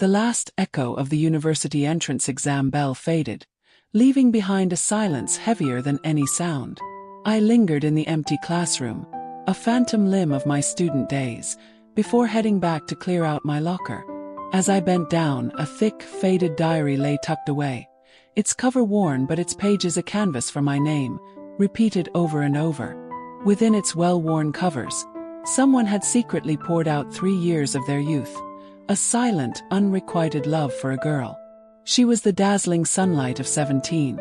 The last echo of the university entrance exam bell faded, leaving behind a silence heavier than any sound. I lingered in the empty classroom, a phantom limb of my student days, before heading back to clear out my locker. As I bent down, a thick, faded diary lay tucked away, its cover worn but its pages a canvas for my name, repeated over and over. Within its well-worn covers, someone had secretly poured out 3 years of their youth, a silent, unrequited love for a girl. She was the dazzling sunlight of 17,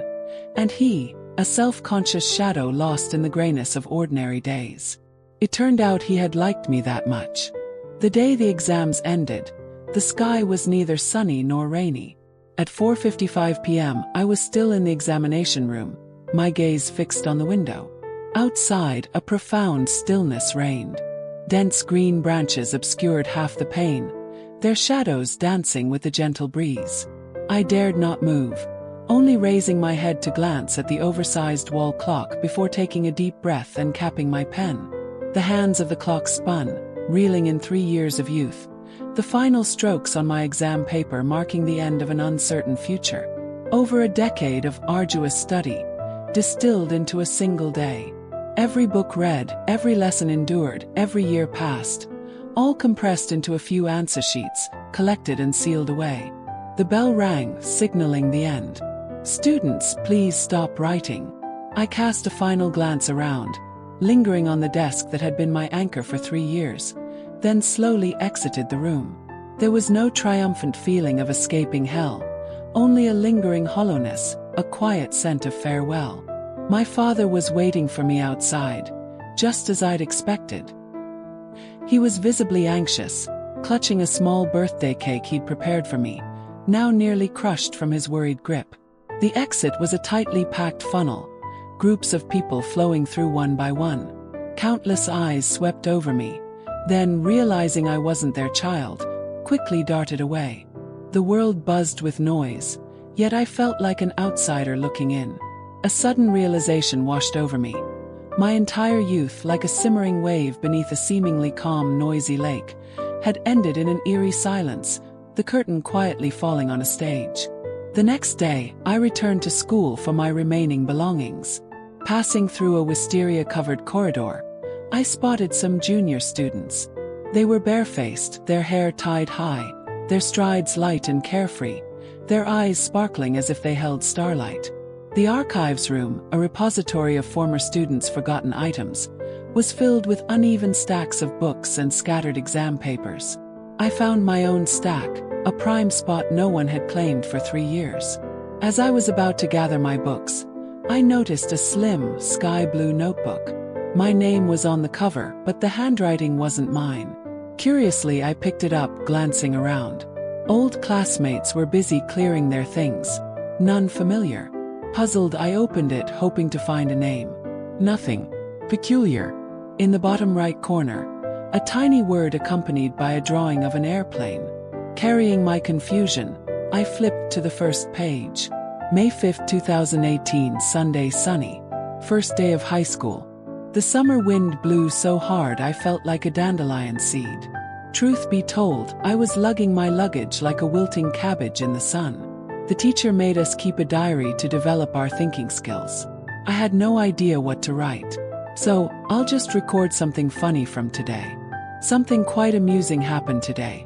and he, a self-conscious shadow lost in the grayness of ordinary days. It turned out he had liked me that much. The day the exams ended, the sky was neither sunny nor rainy. At 4:55 p.m. I was still in the examination room, my gaze fixed on the window. Outside, a profound stillness reigned. Dense green branches obscured half the pane, their shadows dancing with the gentle breeze. I dared not move, only raising my head to glance at the oversized wall clock before taking a deep breath and capping my pen. The hands of the clock spun, reeling in 3 years of youth, the final strokes on my exam paper marking the end of an uncertain future. Over a decade of arduous study, distilled into a single day. Every book read, every lesson endured, every year passed, all compressed into a few answer sheets, collected and sealed away. The bell rang, signaling the end. "Students, please stop writing." I cast a final glance around, lingering on the desk that had been my anchor for 3 years, then slowly exited the room. There was no triumphant feeling of escaping hell, only a lingering hollowness, a quiet scent of farewell. My father was waiting for me outside, just as I'd expected. He was visibly anxious, clutching a small birthday cake he'd prepared for me, now nearly crushed from his worried grip. The exit was a tightly packed funnel, groups of people flowing through one by one. Countless eyes swept over me, then, realizing I wasn't their child, quickly darted away. The world buzzed with noise, yet I felt like an outsider looking in. A sudden realization washed over me. My entire youth, like a simmering wave beneath a seemingly calm, noisy lake, had ended in an eerie silence, the curtain quietly falling on a stage. The next day, I returned to school for my remaining belongings. Passing through a wisteria-covered corridor, I spotted some junior students. They were barefaced, their hair tied high, their strides light and carefree, their eyes sparkling as if they held starlight. The archives room, a repository of former students' forgotten items, was filled with uneven stacks of books and scattered exam papers. I found my own stack, a prime spot no one had claimed for 3 years. As I was about to gather my books, I noticed a slim, sky-blue notebook. My name was on the cover, but the handwriting wasn't mine. Curiously, I picked it up, glancing around. Old classmates were busy clearing their things, none familiar. Puzzled, I opened it, hoping to find a name. Nothing. Peculiar. In the bottom right corner, a tiny word accompanied by a drawing of an airplane. Carrying my confusion, I flipped to the first page. May 5, 2018, Sunday, sunny. First day of high school. The summer wind blew so hard I felt like a dandelion seed. Truth be told, I was lugging my luggage like a wilting cabbage in the sun. The teacher made us keep a diary to develop our thinking skills. I had no idea what to write. So, I'll just record something funny from today. Something quite amusing happened today.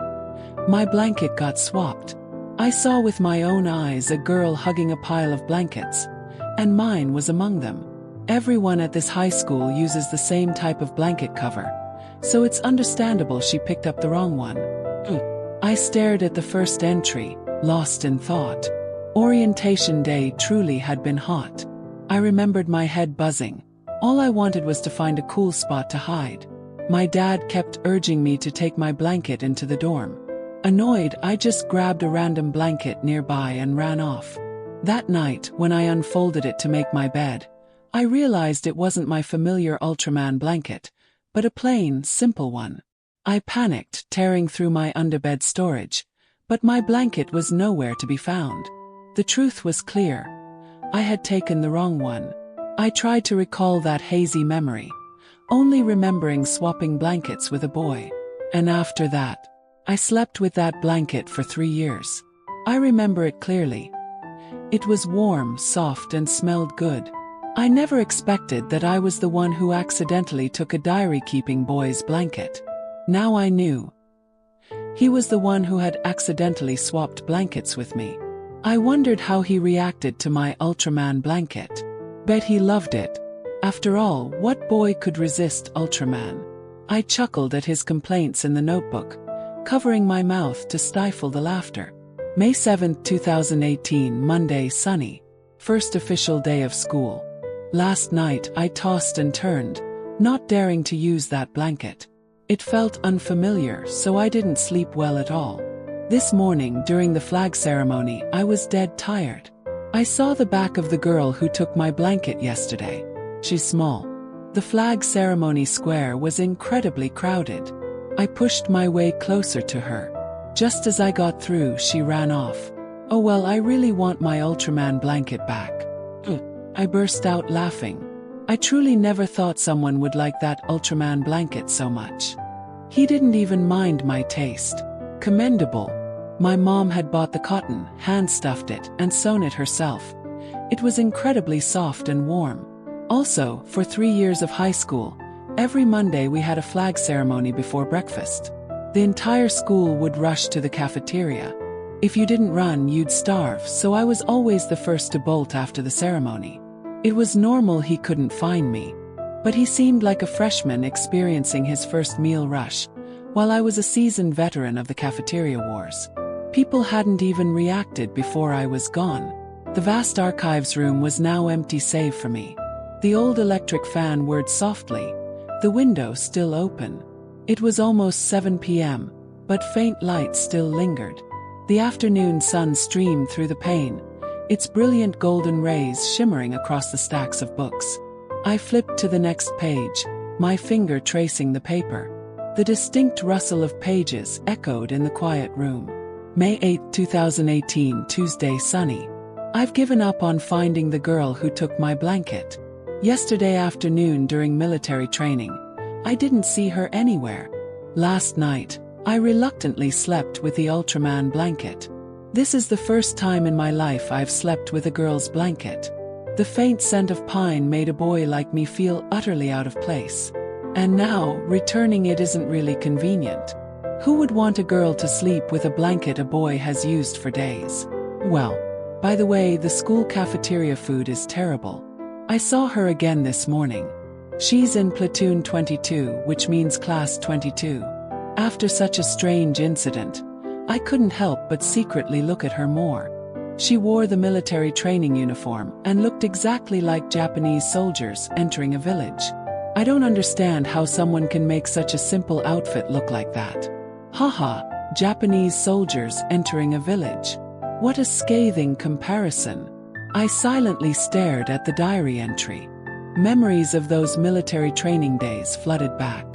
My blanket got swapped. I saw with my own eyes a girl hugging a pile of blankets, and mine was among them. Everyone at this high school uses the same type of blanket cover, so it's understandable she picked up the wrong one. I stared at the first entry, lost in thought. Orientation day truly had been hot. I remembered my head buzzing. All I wanted was to find a cool spot to hide. My dad kept urging me to take my blanket into the dorm. Annoyed, I just grabbed a random blanket nearby and ran off. That night, when I unfolded it to make my bed, I realized it wasn't my familiar Ultraman blanket, but a plain, simple one. I panicked, tearing through my underbed storage, but my blanket was nowhere to be found. The truth was clear. I had taken the wrong one. I tried to recall that hazy memory, only remembering swapping blankets with a boy. And after that, I slept with that blanket for 3 years. I remember it clearly. It was warm, soft, and smelled good. I never expected that I was the one who accidentally took a diary-keeping boy's blanket. Now I knew. He was the one who had accidentally swapped blankets with me. I wondered how he reacted to my Ultraman blanket. Bet he loved it. After all, what boy could resist Ultraman? I chuckled at his complaints in the notebook, covering my mouth to stifle the laughter. May 7, 2018, Monday, sunny. First official day of school. Last night I tossed and turned, not daring to use that blanket. It felt unfamiliar, so I didn't sleep well at all. This morning, during the flag ceremony, I was dead tired. I saw the back of the girl who took my blanket yesterday. She's small. The flag ceremony square was incredibly crowded. I pushed my way closer to her. Just as I got through, she ran off. Oh well, I really want my Ultraman blanket back. I burst out laughing. I truly never thought someone would like that Ultraman blanket so much. He didn't even mind my taste. Commendable. My mom had bought the cotton, hand-stuffed it, and sewn it herself. It was incredibly soft and warm. Also, for 3 years of high school, every Monday we had a flag ceremony before breakfast. The entire school would rush to the cafeteria. If you didn't run, you'd starve, so I was always the first to bolt after the ceremony. It was normal he couldn't find me. But he seemed like a freshman experiencing his first meal rush, while I was a seasoned veteran of the cafeteria wars. People hadn't even reacted before I was gone. The vast archives room was now empty save for me. The old electric fan whirred softly, the window still open. It was almost 7 p.m., but faint light still lingered. The afternoon sun streamed through the pane, its brilliant golden rays shimmering across the stacks of books. I flipped to the next page, my finger tracing the paper. The distinct rustle of pages echoed in the quiet room. May 8, 2018, Tuesday, sunny. I've given up on finding the girl who took my blanket. Yesterday afternoon during military training, I didn't see her anywhere. Last night, I reluctantly slept with the Ultraman blanket. This is the first time in my life I've slept with a girl's blanket. The faint scent of pine made a boy like me feel utterly out of place. And now, returning it isn't really convenient. Who would want a girl to sleep with a blanket a boy has used for days? Well, by the way, the school cafeteria food is terrible. I saw her again this morning. She's in platoon 22, which means class 22. After such a strange incident, I couldn't help but secretly look at her more. She wore the military training uniform and looked exactly like Japanese soldiers entering a village. I don't understand how someone can make such a simple outfit look like that. Haha, Japanese soldiers entering a village. What a scathing comparison. I silently stared at the diary entry. Memories of those military training days flooded back.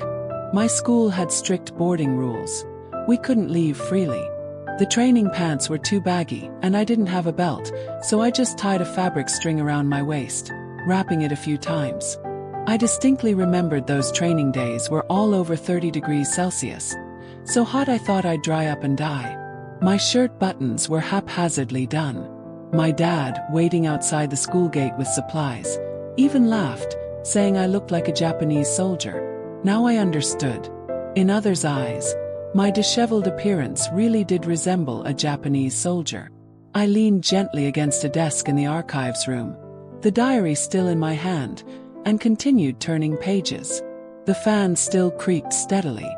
My school had strict boarding rules. We couldn't leave freely. The training pants were too baggy, and I didn't have a belt, so I just tied a fabric string around my waist, wrapping it a few times. I distinctly remembered those training days were all over 30 degrees Celsius, so hot I thought I'd dry up and die. My shirt buttons were haphazardly done. My dad, waiting outside the school gate with supplies, even laughed, saying I looked like a Japanese soldier. Now I understood. In others' eyes, my disheveled appearance really did resemble a Japanese soldier. I leaned gently against a desk in the archives room, the diary still in my hand, and continued turning pages. The fan still creaked steadily.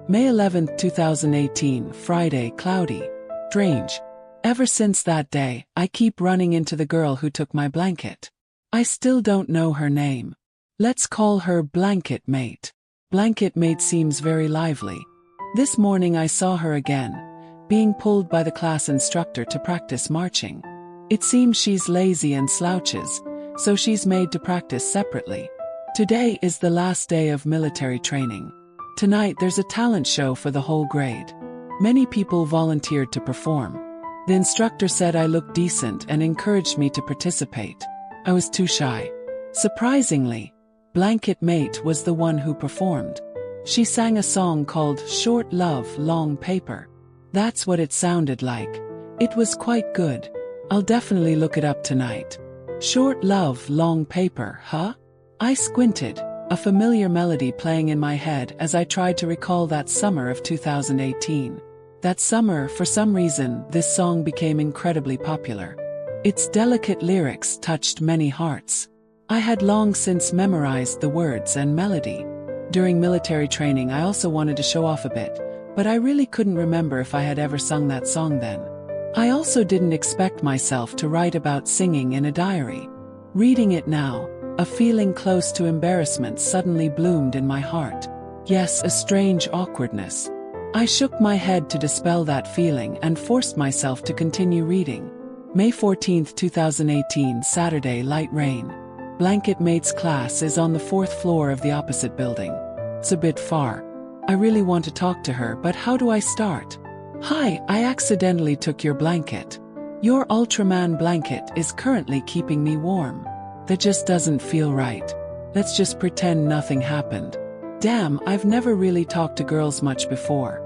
May 11, 2018, Friday, cloudy. Strange. Ever since that day, I keep running into the girl who took my blanket. I still don't know her name. Let's call her Blanket Mate. Blanket Mate seems very lively. This morning I saw her again, being pulled by the class instructor to practice marching. It seems she's lazy and slouches, so she's made to practice separately. Today is the last day of military training. Tonight there's a talent show for the whole grade. Many people volunteered to perform. The instructor said I looked decent and encouraged me to participate. I was too shy. Surprisingly, Blanket Mate was the one who performed. She sang a song called Short Love, Long Paper. That's what it sounded like. It was quite good. I'll definitely look it up tonight. Short love, long paper, huh? I squinted, a familiar melody playing in my head as I tried to recall that summer of 2018. That summer, for some reason, this song became incredibly popular. Its delicate lyrics touched many hearts. I had long since memorized the words and melody. During military training, I also wanted to show off a bit, but I really couldn't remember if I had ever sung that song then. I also didn't expect myself to write about singing in a diary. Reading it now, a feeling close to embarrassment suddenly bloomed in my heart. Yes, a strange awkwardness. I shook my head to dispel that feeling and forced myself to continue reading. May 14, 2018, Saturday, light rain. Blanket mate's class is on the 4th floor of the opposite building. It's a bit far. I really want to talk to her, but how do I start? Hi, I accidentally took your blanket. Your Ultraman blanket is currently keeping me warm. That just doesn't feel right. Let's just pretend nothing happened. Damn, I've never really talked to girls much before.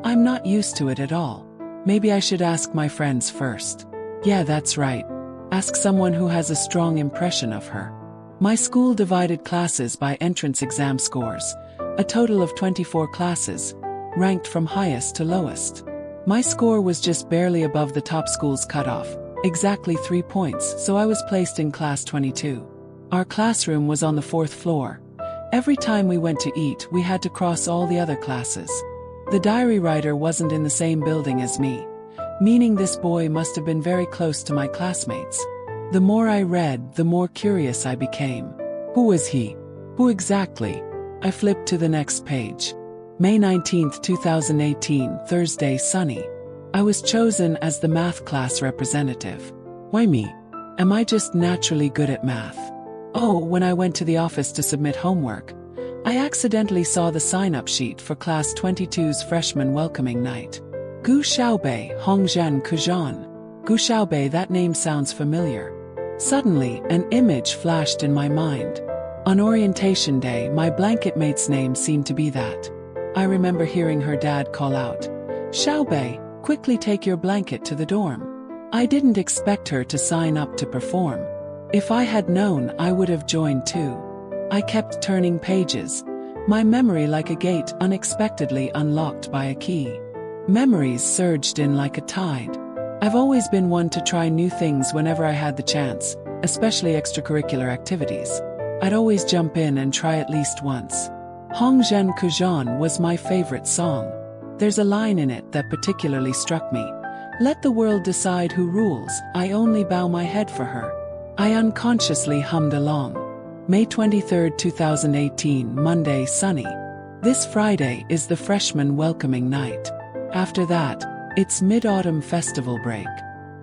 I'm not used to it at all. Maybe I should ask my friends first. Yeah, that's right. Ask someone who has a strong impression of her. My school divided classes by entrance exam scores, a total of 24 classes, ranked from highest to lowest. My score was just barely above the top school's cutoff, exactly 3 points, so I was placed in class 22. Our classroom was on the 4th floor. Every time we went to eat, we had to cross all the other classes. The diary writer wasn't in the same building as me, meaning this boy must have been very close to my classmates. The more I read, the more curious I became. Who was he? Who exactly? I flipped to the next page. May 19, 2018, Thursday, sunny. I was chosen as the math class representative. Why me? Am I just naturally good at math? Oh, when I went to the office to submit homework, I accidentally saw the sign-up sheet for Class 22's freshman welcoming night. Gu Xiaobei, Hongzhen Kujan. Gu Xiaobei, that name sounds familiar. Suddenly, an image flashed in my mind. On orientation day, my blanket mate's name seemed to be that. I remember hearing her dad call out, "Xiaobei, quickly take your blanket to the dorm." I didn't expect her to sign up to perform. If I had known, I would have joined too. I kept turning pages, my memory like a gate unexpectedly unlocked by a key. Memories surged in like a tide. I've always been one to try new things whenever I had the chance, especially extracurricular activities. I'd always jump in and try at least once. Hongzhen Kujan was my favorite song. There's a line in it that particularly struck me. Let the world decide who rules, I only bow my head for her. I unconsciously hummed along. May 23, 2018, Monday, sunny. This Friday is the freshman welcoming night. After that, it's Mid-Autumn Festival break.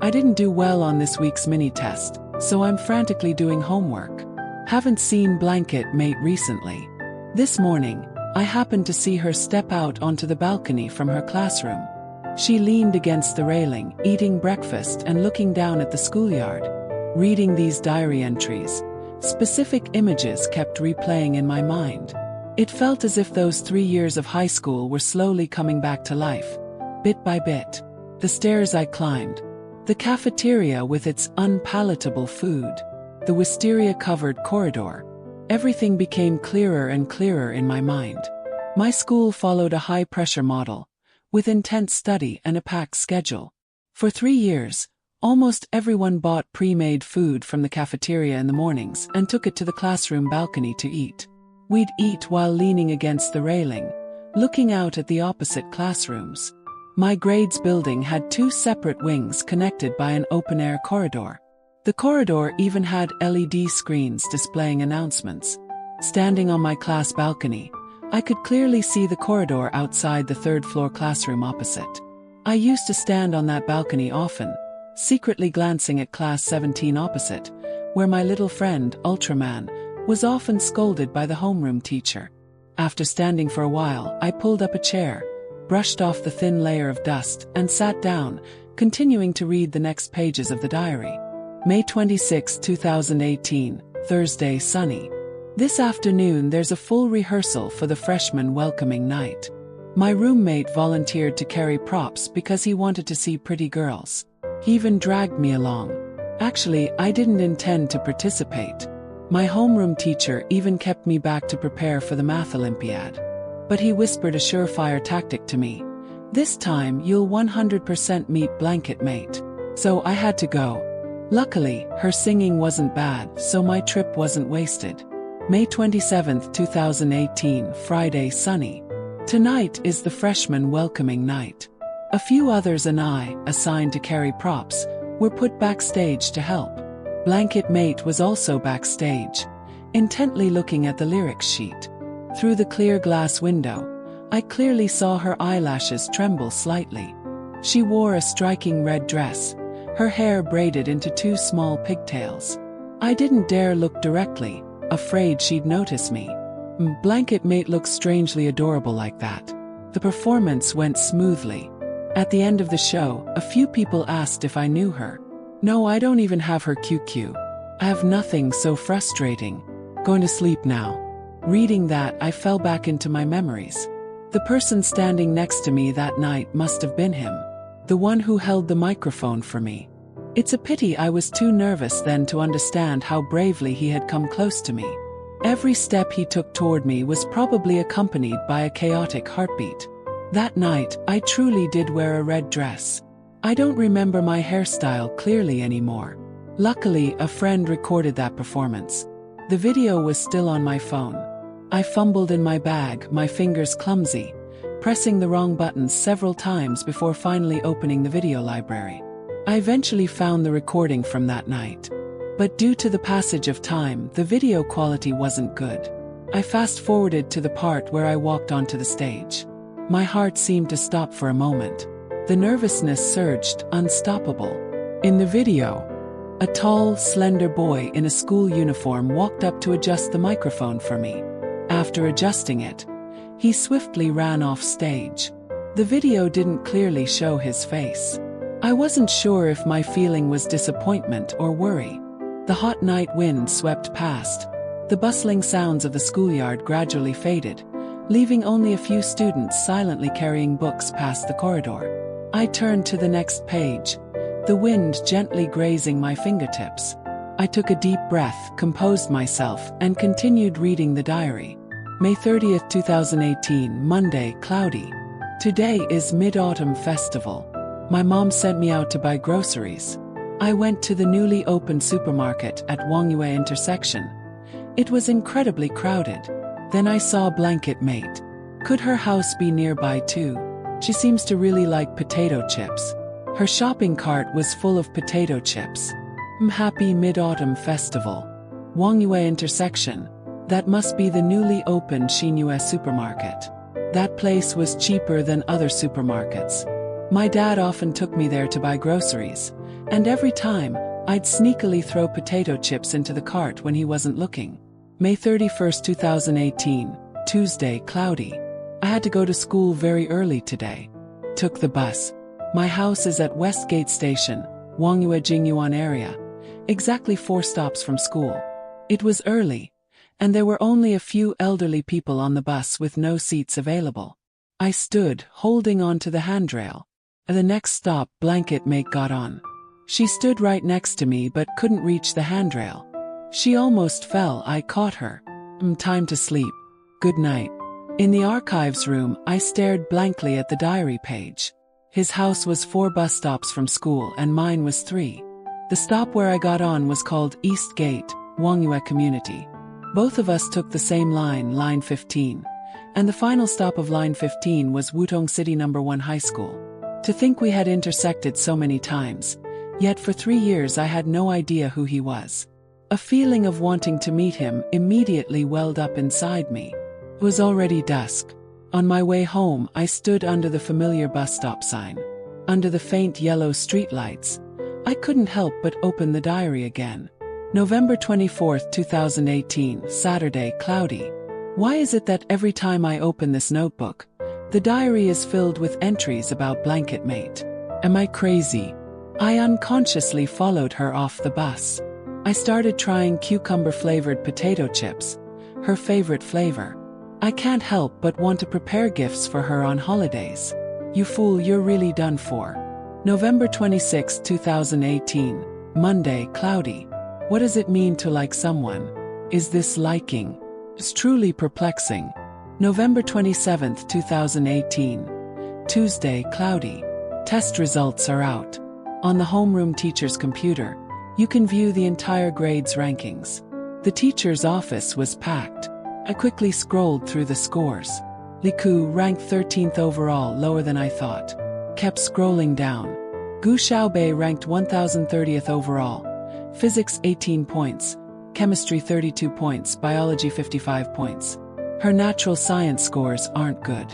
I didn't do well on this week's mini-test, so I'm frantically doing homework. Haven't seen blanket mate recently. This morning, I happened to see her step out onto the balcony from her classroom. She leaned against the railing, eating breakfast and looking down at the schoolyard. Reading these diary entries, specific images kept replaying in my mind. It felt as if those 3 years of high school were slowly coming back to life, bit by bit. The stairs I climbed, the cafeteria with its unpalatable food, the wisteria-covered corridor. Everything became clearer and clearer in my mind. My school followed a high-pressure model, with intense study and a packed schedule. For 3 years, almost everyone bought pre-made food from the cafeteria in the mornings and took it to the classroom balcony to eat. We'd eat while leaning against the railing, looking out at the opposite classrooms. My grades building had 2 separate wings connected by an open-air corridor. The corridor even had LED screens displaying announcements. Standing on my class balcony, I could clearly see the corridor outside the 3rd-floor classroom opposite. I used to stand on that balcony often, secretly glancing at class 17 opposite, where my little friend, Ultraman, was often scolded by the homeroom teacher. After standing for a while, I pulled up a chair, brushed off the thin layer of dust, and sat down, continuing to read the next pages of the diary. May 26, 2018, Thursday, sunny. This afternoon there's a full rehearsal for the freshman welcoming night. My roommate volunteered to carry props because he wanted to see pretty girls. He even dragged me along. Actually, I didn't intend to participate. My homeroom teacher even kept me back to prepare for the math Olympiad. But he whispered a surefire tactic to me. This time, you'll 100% meet blanket mate. So I had to go. Luckily, her singing wasn't bad, so my trip wasn't wasted. May 27, 2018, Friday, sunny. Tonight is the freshman welcoming night. A few others and I, assigned to carry props, were put backstage to help. Blanket mate was also backstage, intently looking at the lyrics sheet. Through the clear glass window, I clearly saw her eyelashes tremble slightly. She wore a striking red dress, her hair braided into two small pigtails. I didn't dare look directly, afraid she'd notice me. Blanket mate looked strangely adorable like that. The performance went smoothly. At the end of the show, a few people asked if I knew her. No, I don't even have her QQ. I have nothing so frustrating. Going to sleep now. Reading that, I fell back into my memories. The person standing next to me that night must have been him. The one who held the microphone for me. It's a pity I was too nervous then to understand how bravely he had come close to me. Every step he took toward me was probably accompanied by a chaotic heartbeat. That night, I truly did wear a red dress. I don't remember my hairstyle clearly anymore. Luckily, a friend recorded that performance. The video was still on my phone. I fumbled in my bag, my fingers clumsy, pressing the wrong buttons several times before finally opening the video library. I eventually found the recording from that night. But due to the passage of time, the video quality wasn't good. I fast-forwarded to the part where I walked onto the stage. My heart seemed to stop for a moment. The nervousness surged, unstoppable. In the video, a tall, slender boy in a school uniform walked up to adjust the microphone for me. After adjusting it, he swiftly ran off stage. The video didn't clearly show his face. I wasn't sure if my feeling was disappointment or worry. The hot night wind swept past. The bustling sounds of the schoolyard gradually faded, leaving only a few students silently carrying books past the corridor. I turned to the next page, the wind gently grazing my fingertips. I took a deep breath, composed myself, and continued reading the diary. May 30th, 2018, Monday, cloudy. Today is Mid-Autumn Festival. My mom sent me out to buy groceries. I went to the newly opened supermarket at wove intersection. It was incredibly crowded. Then I saw Blanket Mate. Could her house be nearby too? She seems to really like potato chips. Her shopping cart was full of potato chips. Happy Mid-Autumn Festival. wove intersection. That must be the newly opened Shinue supermarket. That place was cheaper than other supermarkets. My dad often took me there to buy groceries, and every time, I'd sneakily throw potato chips into the cart when he wasn't looking. May 31st, 2018, Tuesday, cloudy. I had to go to school very early today. Took the bus. My house is at Westgate Station, Wongyue Jingyuan area, exactly 4 stops from school. It was early, and there were only a few elderly people on the bus with no seats available. I stood, holding on to the handrail. At the next stop, Blanket Mate got on. She stood right next to me but couldn't reach the handrail. She almost fell. I caught her. Time to sleep. Good night. In the archives room, I stared blankly at the diary page. His house was 4 bus stops from school and mine was 3. The stop where I got on was called East Gate, Wongyue Community. Both of us took the same line, line 15. And the final stop of line 15 was Wutong City No. 1 High School. To think we had intersected so many times. Yet for 3 years I had no idea who he was. A feeling of wanting to meet him immediately welled up inside me. It was already dusk. On my way home, I stood under the familiar bus stop sign. Under the faint yellow streetlights, I couldn't help but open the diary again. November 24th, 2018, Saturday, cloudy. Why is it that every time I open this notebook, the diary is filled with entries about Blanket Mate? Am I crazy? I unconsciously followed her off the bus. I started trying cucumber-flavored potato chips, her favorite flavor. I can't help but want to prepare gifts for her on holidays. You fool, you're really done for. November 26, 2018. Monday, cloudy. What does it mean to like someone? Is this liking? It's truly perplexing. November 27, 2018. Tuesday, cloudy. Test results are out. On the homeroom teacher's computer, you can view the entire grade's rankings. The teacher's office was packed. I quickly scrolled through the scores. Liku ranked 13th overall, lower than I thought. Kept scrolling down. Gu Xiaobei ranked 1030th overall. Physics 18 points. Chemistry 32 points. Biology 55 points. Her natural science scores aren't good.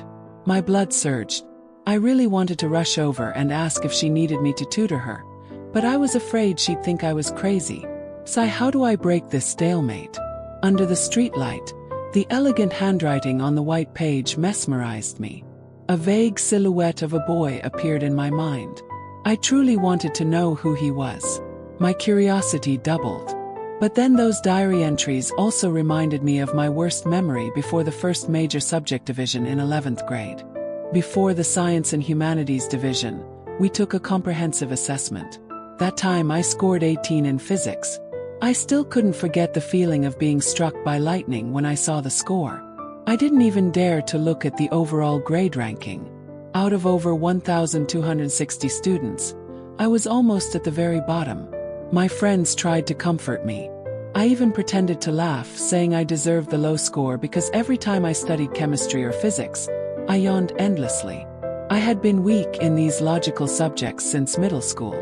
My blood surged. I really wanted to rush over and ask if she needed me to tutor her, but I was afraid she'd think I was crazy. Sigh, how do I break this stalemate? Under the streetlight, the elegant handwriting on the white page mesmerized me. A vague silhouette of a boy appeared in my mind. I truly wanted to know who he was. My curiosity doubled. But then those diary entries also reminded me of my worst memory before the first major subject division in 11th grade. Before the Science and Humanities division, we took a comprehensive assessment. That time I scored 18 in physics. I still couldn't forget the feeling of being struck by lightning when I saw the score. I didn't even dare to look at the overall grade ranking. Out of over 1,260 students, I was almost at the very bottom. My friends tried to comfort me. I even pretended to laugh, saying I deserved the low score because every time I studied chemistry or physics, I yawned endlessly. I had been weak in these logical subjects since middle school.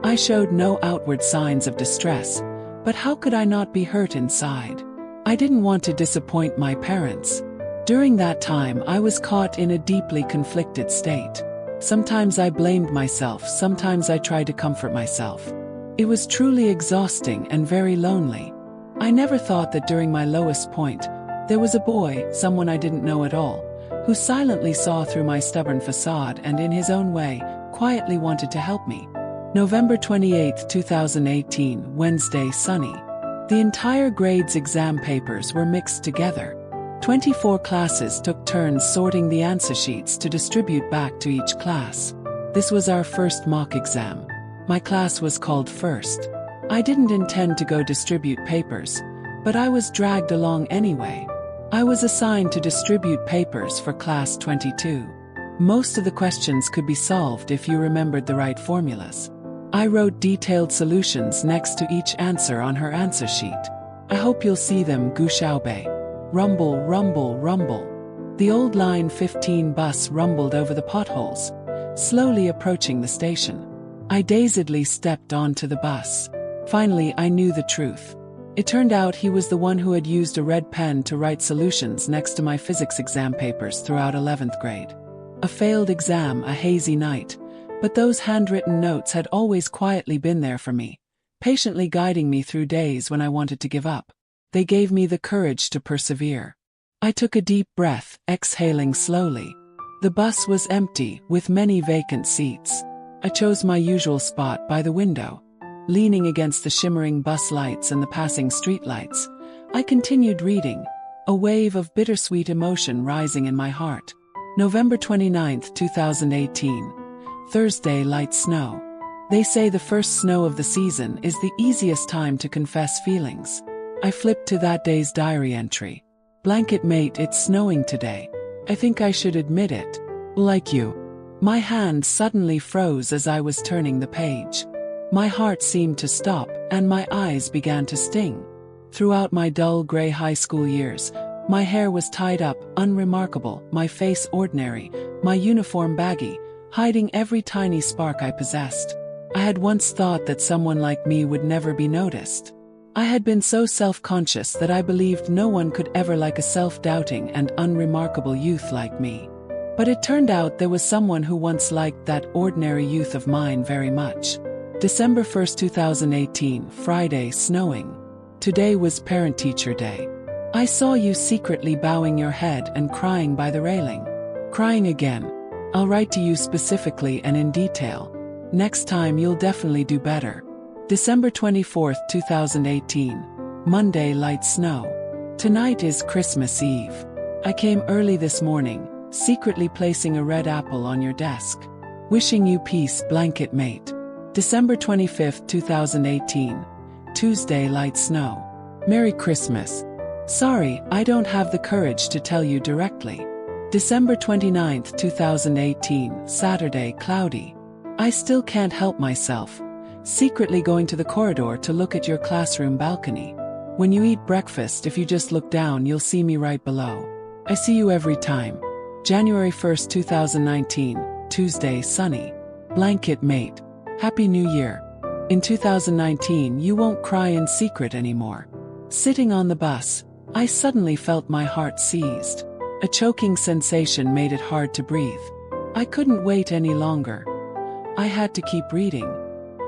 I showed no outward signs of distress, but how could I not be hurt inside? I didn't want to disappoint my parents. During that time, I was caught in a deeply conflicted state. Sometimes I blamed myself, sometimes I tried to comfort myself. It was truly exhausting and very lonely. I never thought that during my lowest point, there was a boy, someone I didn't know at all, who silently saw through my stubborn facade and in his own way, quietly wanted to help me. November 28, 2018, Wednesday, sunny. The entire grade's exam papers were mixed together. 24 classes took turns sorting the answer sheets to distribute back to each class. This was our first mock exam. My class was called first. I didn't intend to go distribute papers, but I was dragged along anyway. I was assigned to distribute papers for class 22. Most of the questions could be solved if you remembered the right formulas. I wrote detailed solutions next to each answer on her answer sheet. I hope you'll see them, Gu Xiaobei. Rumble, rumble, rumble. The old line 15 bus rumbled over the potholes, slowly approaching the station. I dazedly stepped onto the bus. Finally, I knew the truth. It turned out he was the one who had used a red pen to write solutions next to my physics exam papers throughout 11th grade. A failed exam, a hazy night, but those handwritten notes had always quietly been there for me, patiently guiding me through days when I wanted to give up. They gave me the courage to persevere. I took a deep breath, exhaling slowly. The bus was empty, with many vacant seats. I chose my usual spot by the window. Leaning against the shimmering bus lights and the passing street lights, I continued reading, a wave of bittersweet emotion rising in my heart. November 29, 2018. Thursday, light snow. They say the first snow of the season is the easiest time to confess feelings. I flipped to that day's diary entry. Blanket mate, it's snowing today. I think I should admit it. Like you. My hand suddenly froze as I was turning the page. My heart seemed to stop, and my eyes began to sting. Throughout my dull gray high school years, my hair was tied up, unremarkable, my face ordinary, my uniform baggy, hiding every tiny spark I possessed. I had once thought that someone like me would never be noticed. I had been so self-conscious that I believed no one could ever like a self-doubting and unremarkable youth like me. But it turned out there was someone who once liked that ordinary youth of mine very much. December 1, 2018, Friday, snowing. Today was Parent-Teacher Day. I saw you secretly bowing your head and crying by the railing. Crying again. I'll write to you specifically and in detail. Next time you'll definitely do better. December 24, 2018, Monday, light snow. Tonight is Christmas Eve. I came early this morning, secretly placing a red apple on your desk. Wishing you peace, blanket mate. December 25th, 2018. Tuesday, light snow. Merry Christmas. Sorry, I don't have the courage to tell you directly. December 29th, 2018, Saturday, cloudy. I still can't help myself, secretly going to the corridor to look at your classroom balcony. When you eat breakfast, if you just look down, you'll see me right below. I see you every time. January 1st, 2019, Tuesday, sunny. Blanket mate. Happy New Year. In 2019, you won't cry in secret anymore. Sitting on the bus, I suddenly felt my heart seized. A choking sensation made it hard to breathe. I couldn't wait any longer. I had to keep reading.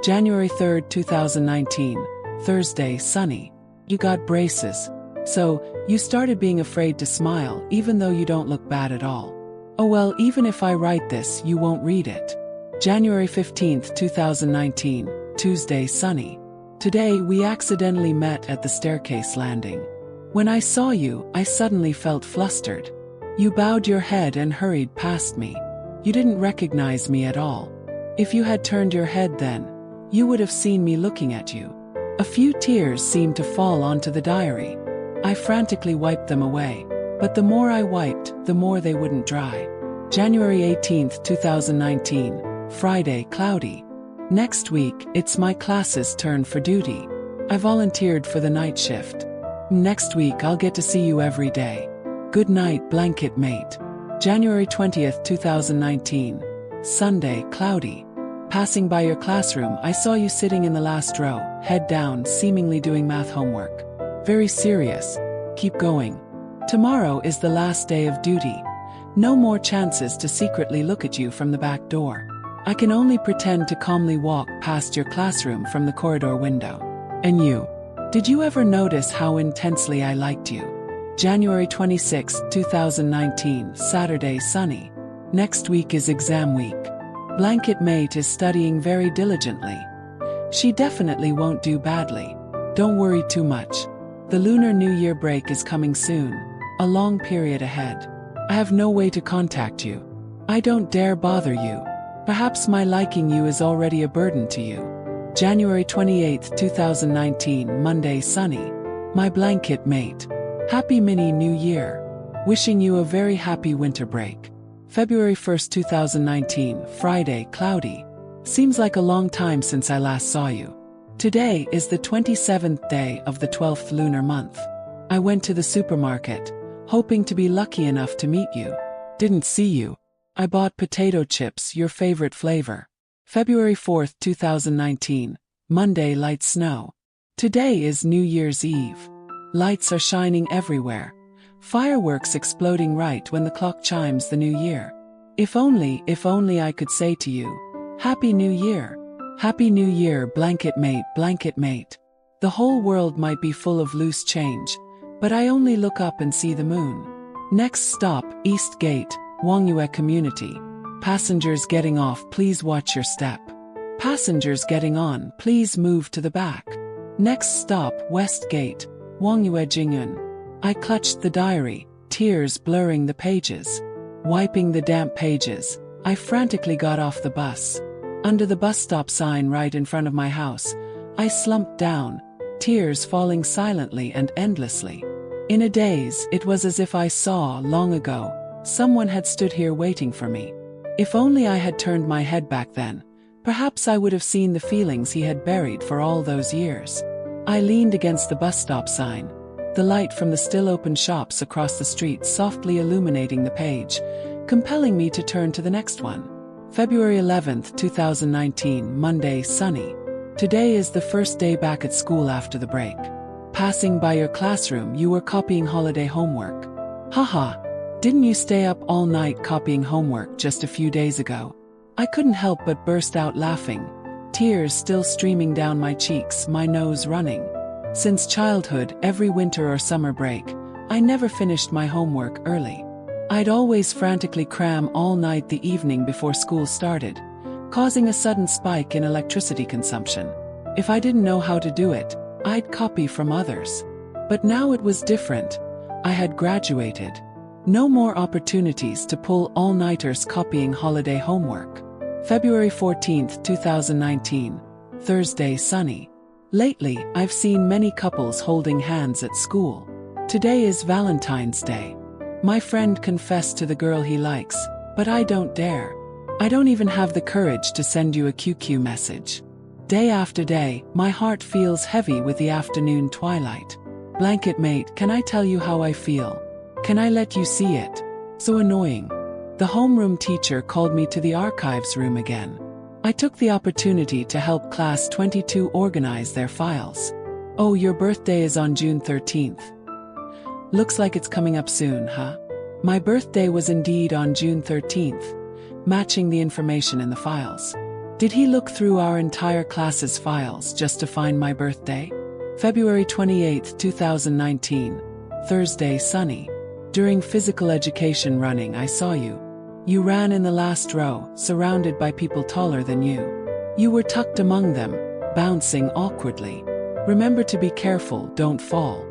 January 3rd, 2019, Thursday, sunny. You got braces. So, you started being afraid to smile even though you don't look bad at all. Oh well, even if I write this, you won't read it. January 15th, 2019, Tuesday, sunny. Today we accidentally met at the staircase landing. When I saw you, I suddenly felt flustered. You bowed your head and hurried past me. You didn't recognize me at all. If you had turned your head then, you would have seen me looking at you. A few tears seemed to fall onto the diary. I frantically wiped them away, but the more I wiped, the more they wouldn't dry. January 18th, 2019, Friday, cloudy. Next week, it's my class's turn for duty. I volunteered for the night shift. Next week I'll get to see you every day. Good night, blanket mate. January 20th, 2019, Sunday, cloudy. Passing by your classroom, I saw you sitting in the last row, head down, seemingly doing math homework. Very serious. Keep going. Tomorrow is the last day of duty. No more chances to secretly look at you from the back door. I can only pretend to calmly walk past your classroom from the corridor window. And you? Did you ever notice how intensely I liked you? January 26, 2019, Saturday, sunny. Next week is exam week. Blanket mate is studying very diligently. She definitely won't do badly. Don't worry too much. The Lunar New Year break is coming soon. A long period ahead. I have no way to contact you. I don't dare bother you. Perhaps my liking you is already a burden to you. January 28, 2019, Monday, sunny. My blanket mate. Happy mini New Year. Wishing you a very happy winter break. February 1st, 2019, Friday, cloudy. Seems like a long time since I last saw you. Today is the 27th day of the 12th lunar month. I went to the supermarket, hoping to be lucky enough to meet you. Didn't see you. I bought potato chips, your favorite flavor. February 4th, 2019, Monday, light snow. Today is New Year's Eve. Lights are shining everywhere. Fireworks exploding right when the clock chimes the new year. If only I could say to you, Happy New Year. Happy New Year, blanket mate, blanket mate. The whole world might be full of loose change, but I only look up and see the moon. Next stop, East Gate, Wongyue Community. Passengers getting off, please watch your step. Passengers getting on, please move to the back. Next stop, West Gate, Wongyue Jingyun. I clutched the diary, tears blurring the pages. Wiping the damp pages, I frantically got off the bus. Under the bus stop sign right in front of my house, I slumped down, tears falling silently and endlessly. In a daze, it was as if I saw, long ago, someone had stood here waiting for me. If only I had turned my head back then, perhaps I would have seen the feelings he had buried for all those years. I leaned against the bus stop sign, the light from the still open shops across the street softly illuminating the page, compelling me to turn to the next one. February 11th, 2019, Monday, sunny. Today is the first day back at school after the break. Passing by your classroom, you were copying holiday homework. Haha, didn't you stay up all night copying homework just a few days ago? I couldn't help but burst out laughing, tears still streaming down my cheeks, my nose running. Since childhood, every winter or summer break, I never finished my homework early. I'd always frantically cram all night the evening before school started, causing a sudden spike in electricity consumption. If I didn't know how to do it, I'd copy from others. But now it was different. I had graduated. No more opportunities to pull all-nighters copying holiday homework. February 14, 2019. Thursday, sunny. Lately, I've seen many couples holding hands at school. Today is Valentine's Day. My friend confessed to the girl he likes, but I don't dare. I don't even have the courage to send you a QQ message. Day after day, my heart feels heavy with the afternoon twilight. Blanket mate, can I tell you how I feel? Can I let you see it? So annoying. The homeroom teacher called me to the archives room again. I took the opportunity to help class 22 organize their files. Oh, your birthday is on June 13th. Looks like it's coming up soon, huh? My birthday was indeed on June 13th, matching the information in the files. Did he look through our entire class's files just to find my birthday? February 28, 2019. Thursday, sunny. During physical education running, I saw you. You ran in the last row, surrounded by people taller than you. You were tucked among them, bouncing awkwardly. Remember to be careful, don't fall.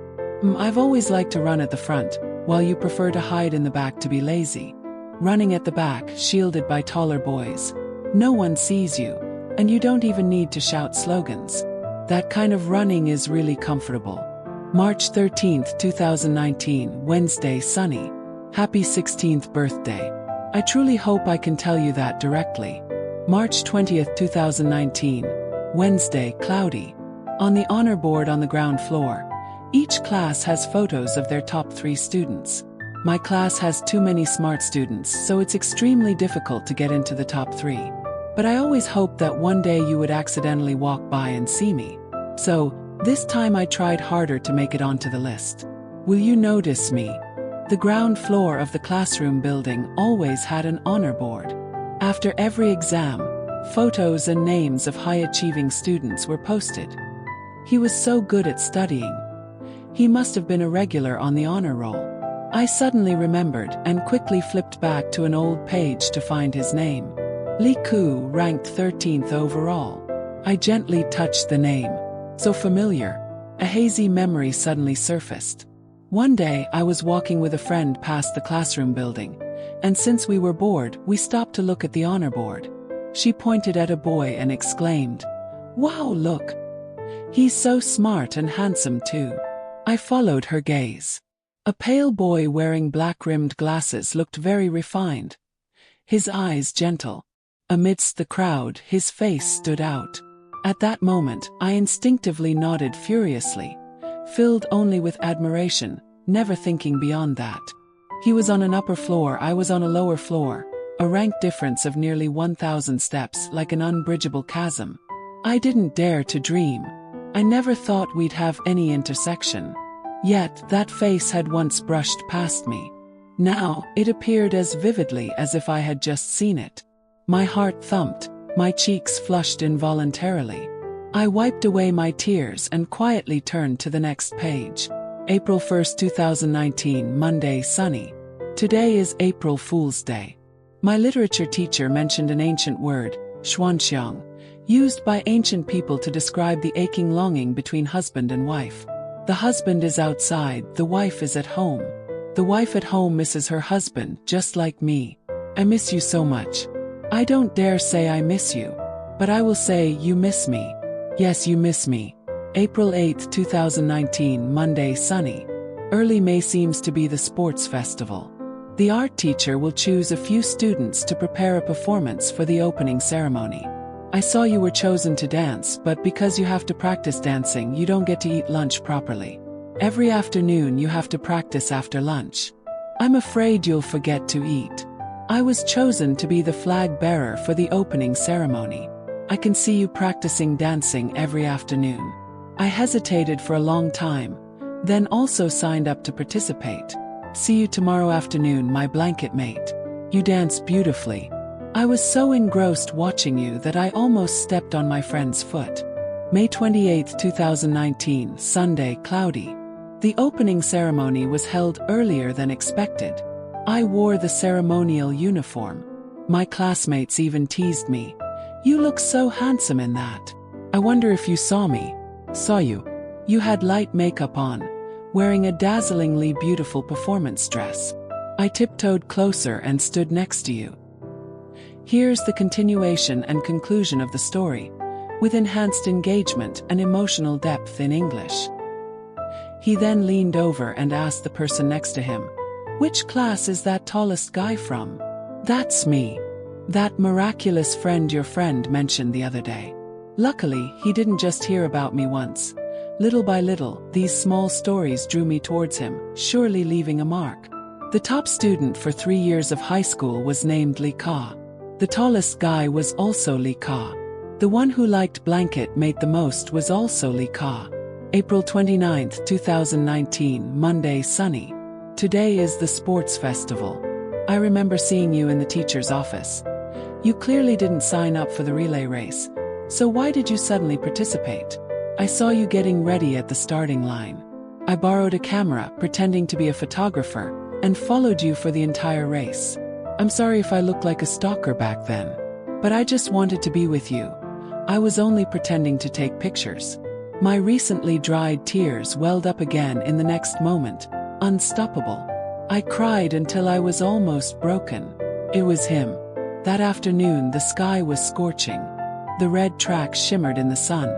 I've always liked to run at the front, while you prefer to hide in the back to be lazy. Running at the back, shielded by taller boys. No one sees you, and you don't even need to shout slogans. That kind of running is really comfortable. March 13, 2019, Wednesday, sunny. Happy 16th birthday. I truly hope I can tell you that directly. March 20, 2019, Wednesday, cloudy. On the honor board on the ground floor, each class has photos of their top 3 students. My class has too many smart students, so it's extremely difficult to get into the top 3. But I always hoped that one day you would accidentally walk by and see me. So, this time I tried harder to make it onto the list. Will you notice me? The ground floor of the classroom building always had an honor board. After every exam, photos and names of high-achieving students were posted. He was so good at studying. He must have been a regular on the honor roll. I suddenly remembered and quickly flipped back to an old page to find his name. Li Ku ranked 13th overall. I gently touched the name. So familiar. A hazy memory suddenly surfaced. One day, I was walking with a friend past the classroom building, and since we were bored, we stopped to look at the honor board. She pointed at a boy and exclaimed, "Wow, look! He's so smart and handsome too." I followed her gaze. A pale boy wearing black-rimmed glasses looked very refined. His eyes gentle. Amidst the crowd, his face stood out. At that moment, I instinctively nodded furiously, filled only with admiration, never thinking beyond that. He was on an upper floor, I was on a lower floor, a rank difference of nearly 1,000 steps, like an unbridgeable chasm. I didn't dare to dream. I never thought we'd have any intersection. Yet, that face had once brushed past me. Now, it appeared as vividly as if I had just seen it. My heart thumped, my cheeks flushed involuntarily. I wiped away my tears and quietly turned to the next page. April 1, 2019, Monday, sunny. Today is April Fool's Day. My literature teacher mentioned an ancient word, xuanxiang, used by ancient people to describe the aching longing between husband and wife. The husband is outside, the wife is at home. The wife at home misses her husband, just like me. I miss you so much. I don't dare say I miss you, but I will say you miss me. Yes, you miss me. April 8, 2019, Monday, sunny. Early May seems to be the sports festival. The art teacher will choose a few students to prepare a performance for the opening ceremony. I saw you were chosen to dance, but because you have to practice dancing, you don't get to eat lunch properly. Every afternoon you have to practice after lunch. I'm afraid you'll forget to eat. I was chosen to be the flag bearer for the opening ceremony. I can see you practicing dancing every afternoon. I hesitated for a long time, then also signed up to participate. See you tomorrow afternoon, my blanket mate. You dance beautifully. I was so engrossed watching you that I almost stepped on my friend's foot. May 28, 2019, Sunday, cloudy. The opening ceremony was held earlier than expected. I wore the ceremonial uniform. My classmates even teased me. You look so handsome in that. I wonder if you saw me. Saw you. You had light makeup on, wearing a dazzlingly beautiful performance dress. I tiptoed closer and stood next to you. Here's the continuation and conclusion of the story, with enhanced engagement and emotional depth in English. He then leaned over and asked the person next to him, "Which class is that tallest guy from?" "That's me. That miraculous friend your friend mentioned the other day." Luckily, he didn't just hear about me once. Little by little, these small stories drew me towards him, surely leaving a mark. The top student for 3 years of high school was named Lee Ka. The tallest guy was also Lee Ka. The one who liked blanket mate the most was also Lee Ka. April 29, 2019, Monday, sunny. Today is the sports festival. I remember seeing you in the teacher's office. You clearly didn't sign up for the relay race, so why did you suddenly participate? I saw you getting ready at the starting line. I borrowed a camera, pretending to be a photographer, and followed you for the entire race. I'm sorry if I looked like a stalker back then, but I just wanted to be with you. I was only pretending to take pictures. My recently dried tears welled up again in the next moment, unstoppable. I cried until I was almost broken. It was him. That afternoon the sky was scorching. The red tracks shimmered in the sun,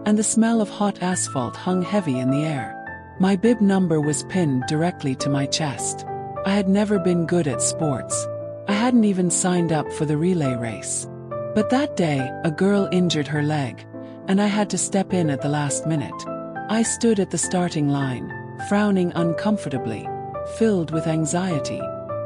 and the smell of hot asphalt hung heavy in the air. My bib number was pinned directly to my chest. I had never been good at sports. I hadn't even signed up for the relay race. But that day, a girl injured her leg, and I had to step in at the last minute. I stood at the starting line, frowning uncomfortably, filled with anxiety.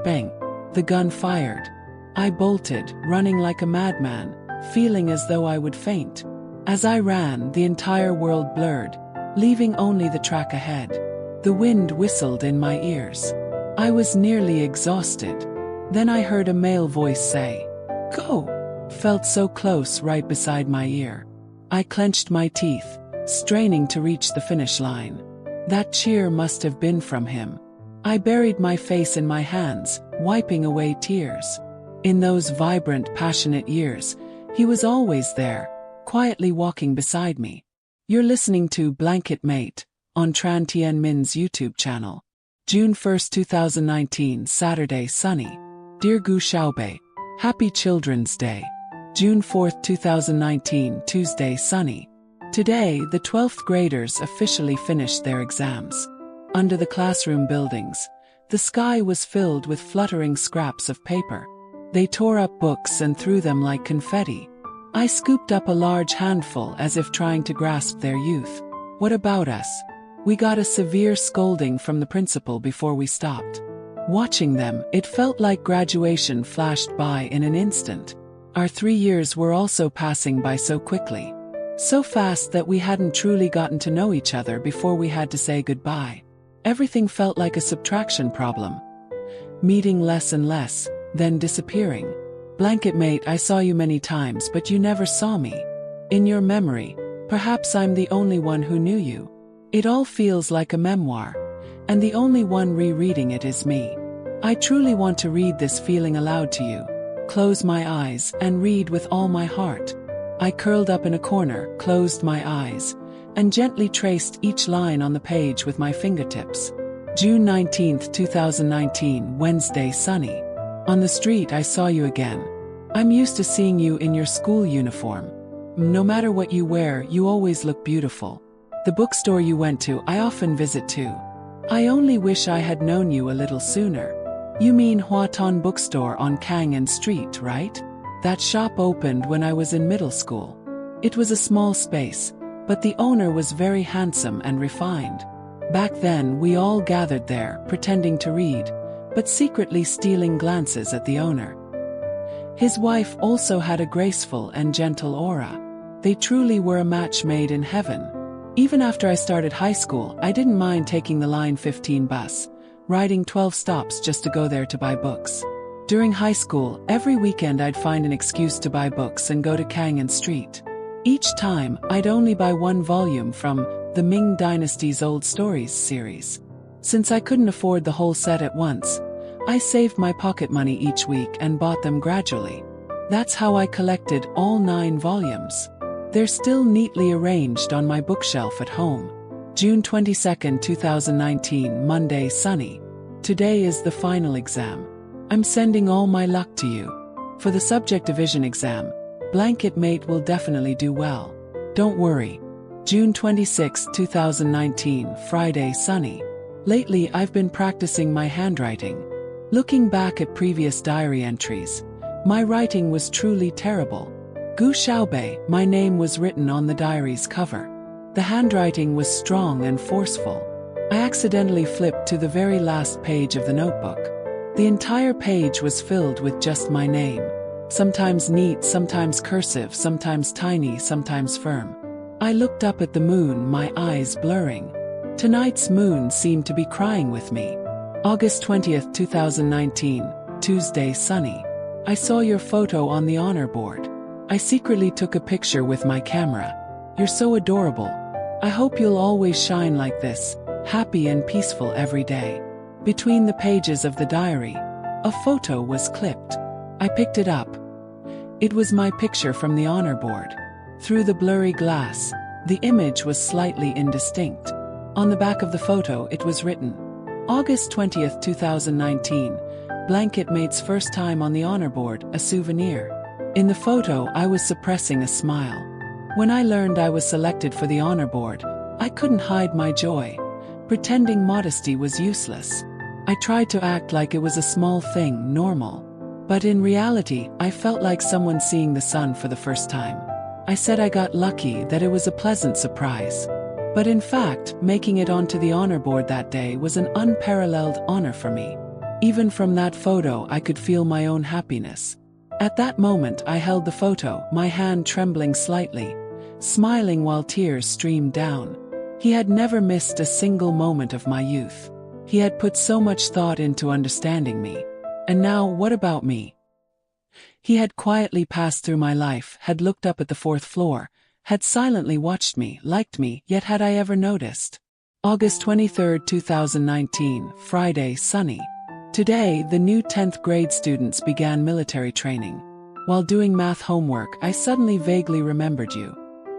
Bang! The gun fired. I bolted, running like a madman, feeling as though I would faint. As I ran, the entire world blurred, leaving only the track ahead. The wind whistled in my ears. I was nearly exhausted. Then I heard a male voice say, "Go!" Felt so close right beside my ear. I clenched my teeth, straining to reach the finish line. That cheer must have been from him. I buried my face in my hands, wiping away tears. In those vibrant, passionate years, he was always there, quietly walking beside me. You're listening to Blanket Mate on Tran Tien Min's YouTube channel. June 1, 2019, Saturday, sunny. Dear Gu Xiaobei, Happy Children's Day. June 4, 2019, Tuesday, sunny. Today, the 12th graders officially finished their exams. Under the classroom buildings, the sky was filled with fluttering scraps of paper. They tore up books and threw them like confetti. I scooped up a large handful as if trying to grasp their youth. What about us? We got a severe scolding from the principal before we stopped. Watching them, it felt like graduation flashed by in an instant. Our 3 years were also passing by so quickly. So fast that we hadn't truly gotten to know each other before we had to say goodbye. Everything felt like a subtraction problem. Meeting less and less, then disappearing. Blanket mate, I saw you many times, but you never saw me. In your memory, perhaps I'm the only one who knew you. It all feels like a memoir, and the only one rereading it is me. I truly want to read this feeling aloud to you. Close my eyes and read with all my heart. I curled up in a corner, closed my eyes, and gently traced each line on the page with my fingertips. June 19, 2019, Wednesday, sunny. On the street I saw you again. I'm used to seeing you in your school uniform. No matter what you wear, you always look beautiful. The bookstore you went to, I often visit too. I only wish I had known you a little sooner. You mean Hua Ton Bookstore on Kang'an Street, right? That shop opened when I was in middle school. It was a small space, but the owner was very handsome and refined. Back then, we all gathered there, pretending to read, but secretly stealing glances at the owner. His wife also had a graceful and gentle aura. They truly were a match made in heaven. Even after I started high school, I didn't mind taking the Line 15 bus, riding 12 stops just to go there to buy books. During high school, every weekend I'd find an excuse to buy books and go to Kang'an Street. Each time, I'd only buy one volume from the Ming Dynasty's Old Stories series. Since I couldn't afford the whole set at once, I saved my pocket money each week and bought them gradually. That's how I collected all 9 volumes. They're still neatly arranged on my bookshelf at home. June 22, 2019, Monday, sunny. Today is the final exam. I'm sending all my luck to you. For the subject division exam, blanket mate will definitely do well. Don't worry. June 26, 2019, Friday, sunny. Lately, I've been practicing my handwriting. Looking back at previous diary entries, my writing was truly terrible. Gu Xiaobei, my name was written on the diary's cover. The handwriting was strong and forceful. I accidentally flipped to the very last page of the notebook. The entire page was filled with just my name. Sometimes neat, sometimes cursive, sometimes tiny, sometimes firm. I looked up at the moon, my eyes blurring. Tonight's moon seemed to be crying with me. August 20th, 2019, Tuesday, sunny. I saw your photo on the honor board. I secretly took a picture with my camera. You're so adorable. I hope you'll always shine like this, happy and peaceful every day. Between the pages of the diary, a photo was clipped. I picked it up. It was my picture from the honor board. Through the blurry glass, the image was slightly indistinct. On the back of the photo it was written, August 20th, 2019, blanket mate's first time on the honor board, a souvenir. In the photo I was suppressing a smile. When I learned I was selected for the honor board, I couldn't hide my joy. Pretending modesty was useless. I tried to act like it was a small thing, normal. But in reality, I felt like someone seeing the sun for the first time. I said I got lucky, that it was a pleasant surprise. But in fact, making it onto the honor board that day was an unparalleled honor for me. Even from that photo I could feel my own happiness. At that moment I held the photo, my hand trembling slightly, smiling while tears streamed down. He had never missed a single moment of my youth. He had put so much thought into understanding me. And now, what about me? He had quietly passed through my life, had looked up at the 4th floor, had silently watched me, liked me, yet had I ever noticed? August 23, 2019, Friday, sunny. Today, the new 10th grade students began military training. While doing math homework, I suddenly vaguely remembered you.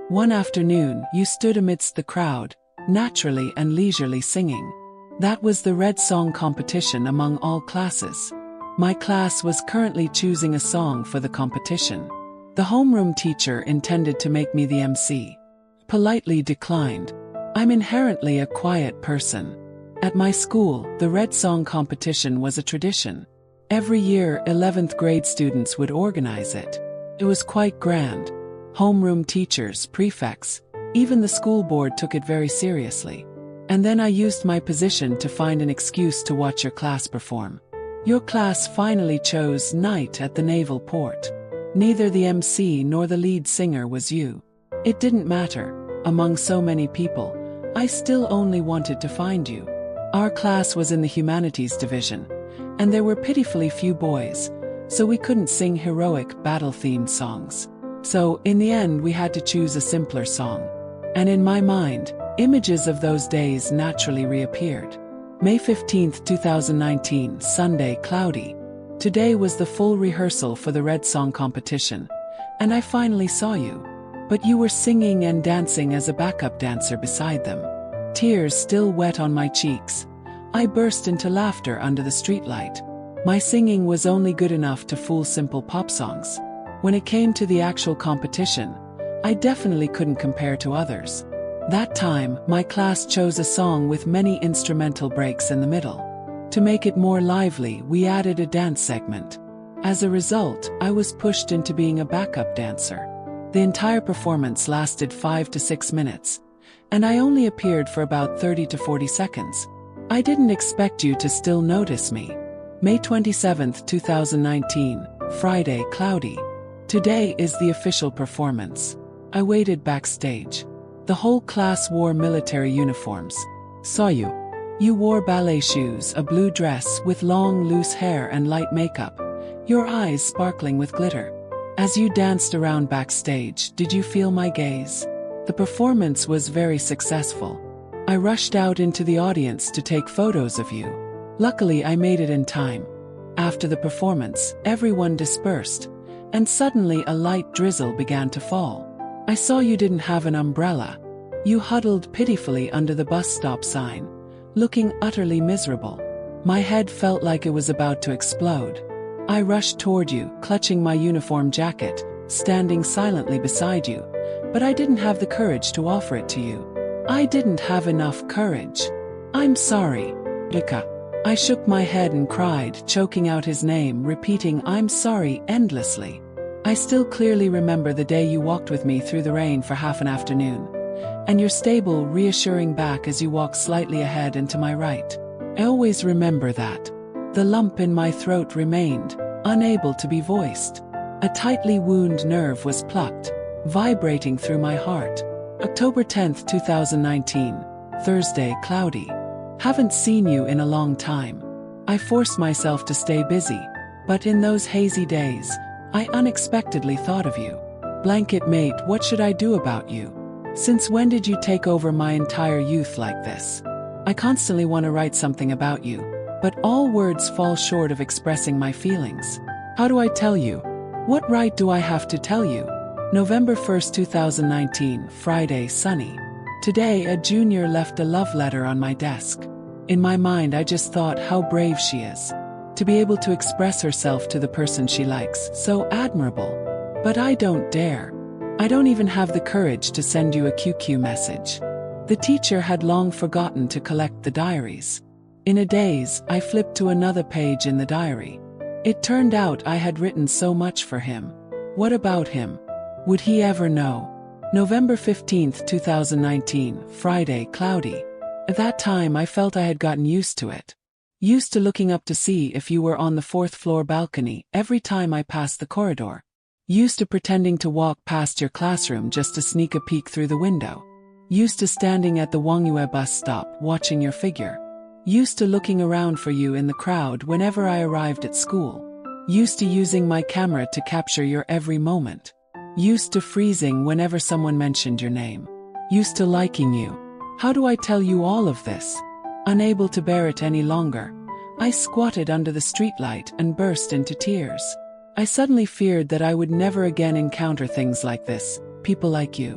One afternoon, you stood amidst the crowd, naturally and leisurely singing. That was the Red Song competition among all classes. My class was currently choosing a song for the competition. The homeroom teacher intended to make me the MC. Politely declined. I'm inherently a quiet person. At my school, the Red Song competition was a tradition. Every year, 11th grade students would organize it. It was quite grand. Homeroom teachers, prefects, even the school board took it very seriously. And then I used my position to find an excuse to watch your class perform. Your class finally chose Night at the Naval Port. Neither the MC nor the lead singer was you. It didn't matter. Among so many people, I still only wanted to find you. Our class was in the humanities division, and there were pitifully few boys, so we couldn't sing heroic, battle-themed songs. So, in the end we had to choose a simpler song. And in my mind, images of those days naturally reappeared. May 15, 2019, Sunday, cloudy. Today was the full rehearsal for the Red Song competition, and I finally saw you. But you were singing and dancing as a backup dancer beside them. Tears still wet on my cheeks. I burst into laughter under the streetlight. My singing was only good enough to fool simple pop songs. When it came to the actual competition, I definitely couldn't compare to others. That time, my class chose a song with many instrumental breaks in the middle. To make it more lively, we added a dance segment. As a result, I was pushed into being a backup dancer. The entire performance lasted 5 to 6 minutes, and I only appeared for about 30 to 40 seconds. I didn't expect you to still notice me. May 27, 2019, Friday, cloudy. Today is the official performance. I waited backstage. The whole class wore military uniforms. Saw you. You wore ballet shoes, a blue dress with long loose hair and light makeup, your eyes sparkling with glitter. As you danced around backstage, did you feel my gaze? The performance was very successful. I rushed out into the audience to take photos of you. Luckily, I made it in time. After the performance, everyone dispersed, and suddenly a light drizzle began to fall. I saw you didn't have an umbrella. You huddled pitifully under the bus stop sign, looking utterly miserable. My head felt like it was about to explode. I rushed toward you, clutching my uniform jacket, standing silently beside you, but I didn't have the courage to offer it to you. I didn't have enough courage. I'm sorry, Luca. I shook my head and cried, choking out his name, repeating I'm sorry endlessly. I still clearly remember the day you walked with me through the rain for half an afternoon, and your stable reassuring back as you walked slightly ahead and to my right. I always remember that. The lump in my throat remained, unable to be voiced. A tightly wound nerve was plucked, vibrating through my heart. October 10th, 2019, Thursday, cloudy. Haven't seen you in a long time. I forced myself to stay busy, but in those hazy days, I unexpectedly thought of you. Blanket mate, what should I do about you? Since when did you take over my entire youth like this? I constantly want to write something about you, but all words fall short of expressing my feelings. How do I tell you? What right do I have to tell you? November 1st, 2019, Friday, sunny. Today, a junior left a love letter on my desk. In my mind, I just thought how brave she is. To be able to express herself to the person she likes, so admirable. But I don't dare. I don't even have the courage to send you a QQ message. The teacher had long forgotten to collect the diaries. In a daze, I flipped to another page in the diary. It turned out I had written so much for him. What about him? Would he ever know? November 15th, 2019, Friday, cloudy. At that time I felt I had gotten used to it. Used to looking up to see if you were on the 4th floor balcony every time I passed the corridor. Used to pretending to walk past your classroom just to sneak a peek through the window. Used to standing at the Wongyue bus stop watching your figure. Used to looking around for you in the crowd whenever I arrived at school. Used to using my camera to capture your every moment. Used to freezing whenever someone mentioned your name. Used to liking you. How do I tell you all of this? Unable to bear it any longer, I squatted under the streetlight and burst into tears. I suddenly feared that I would never again encounter things like this, people like you.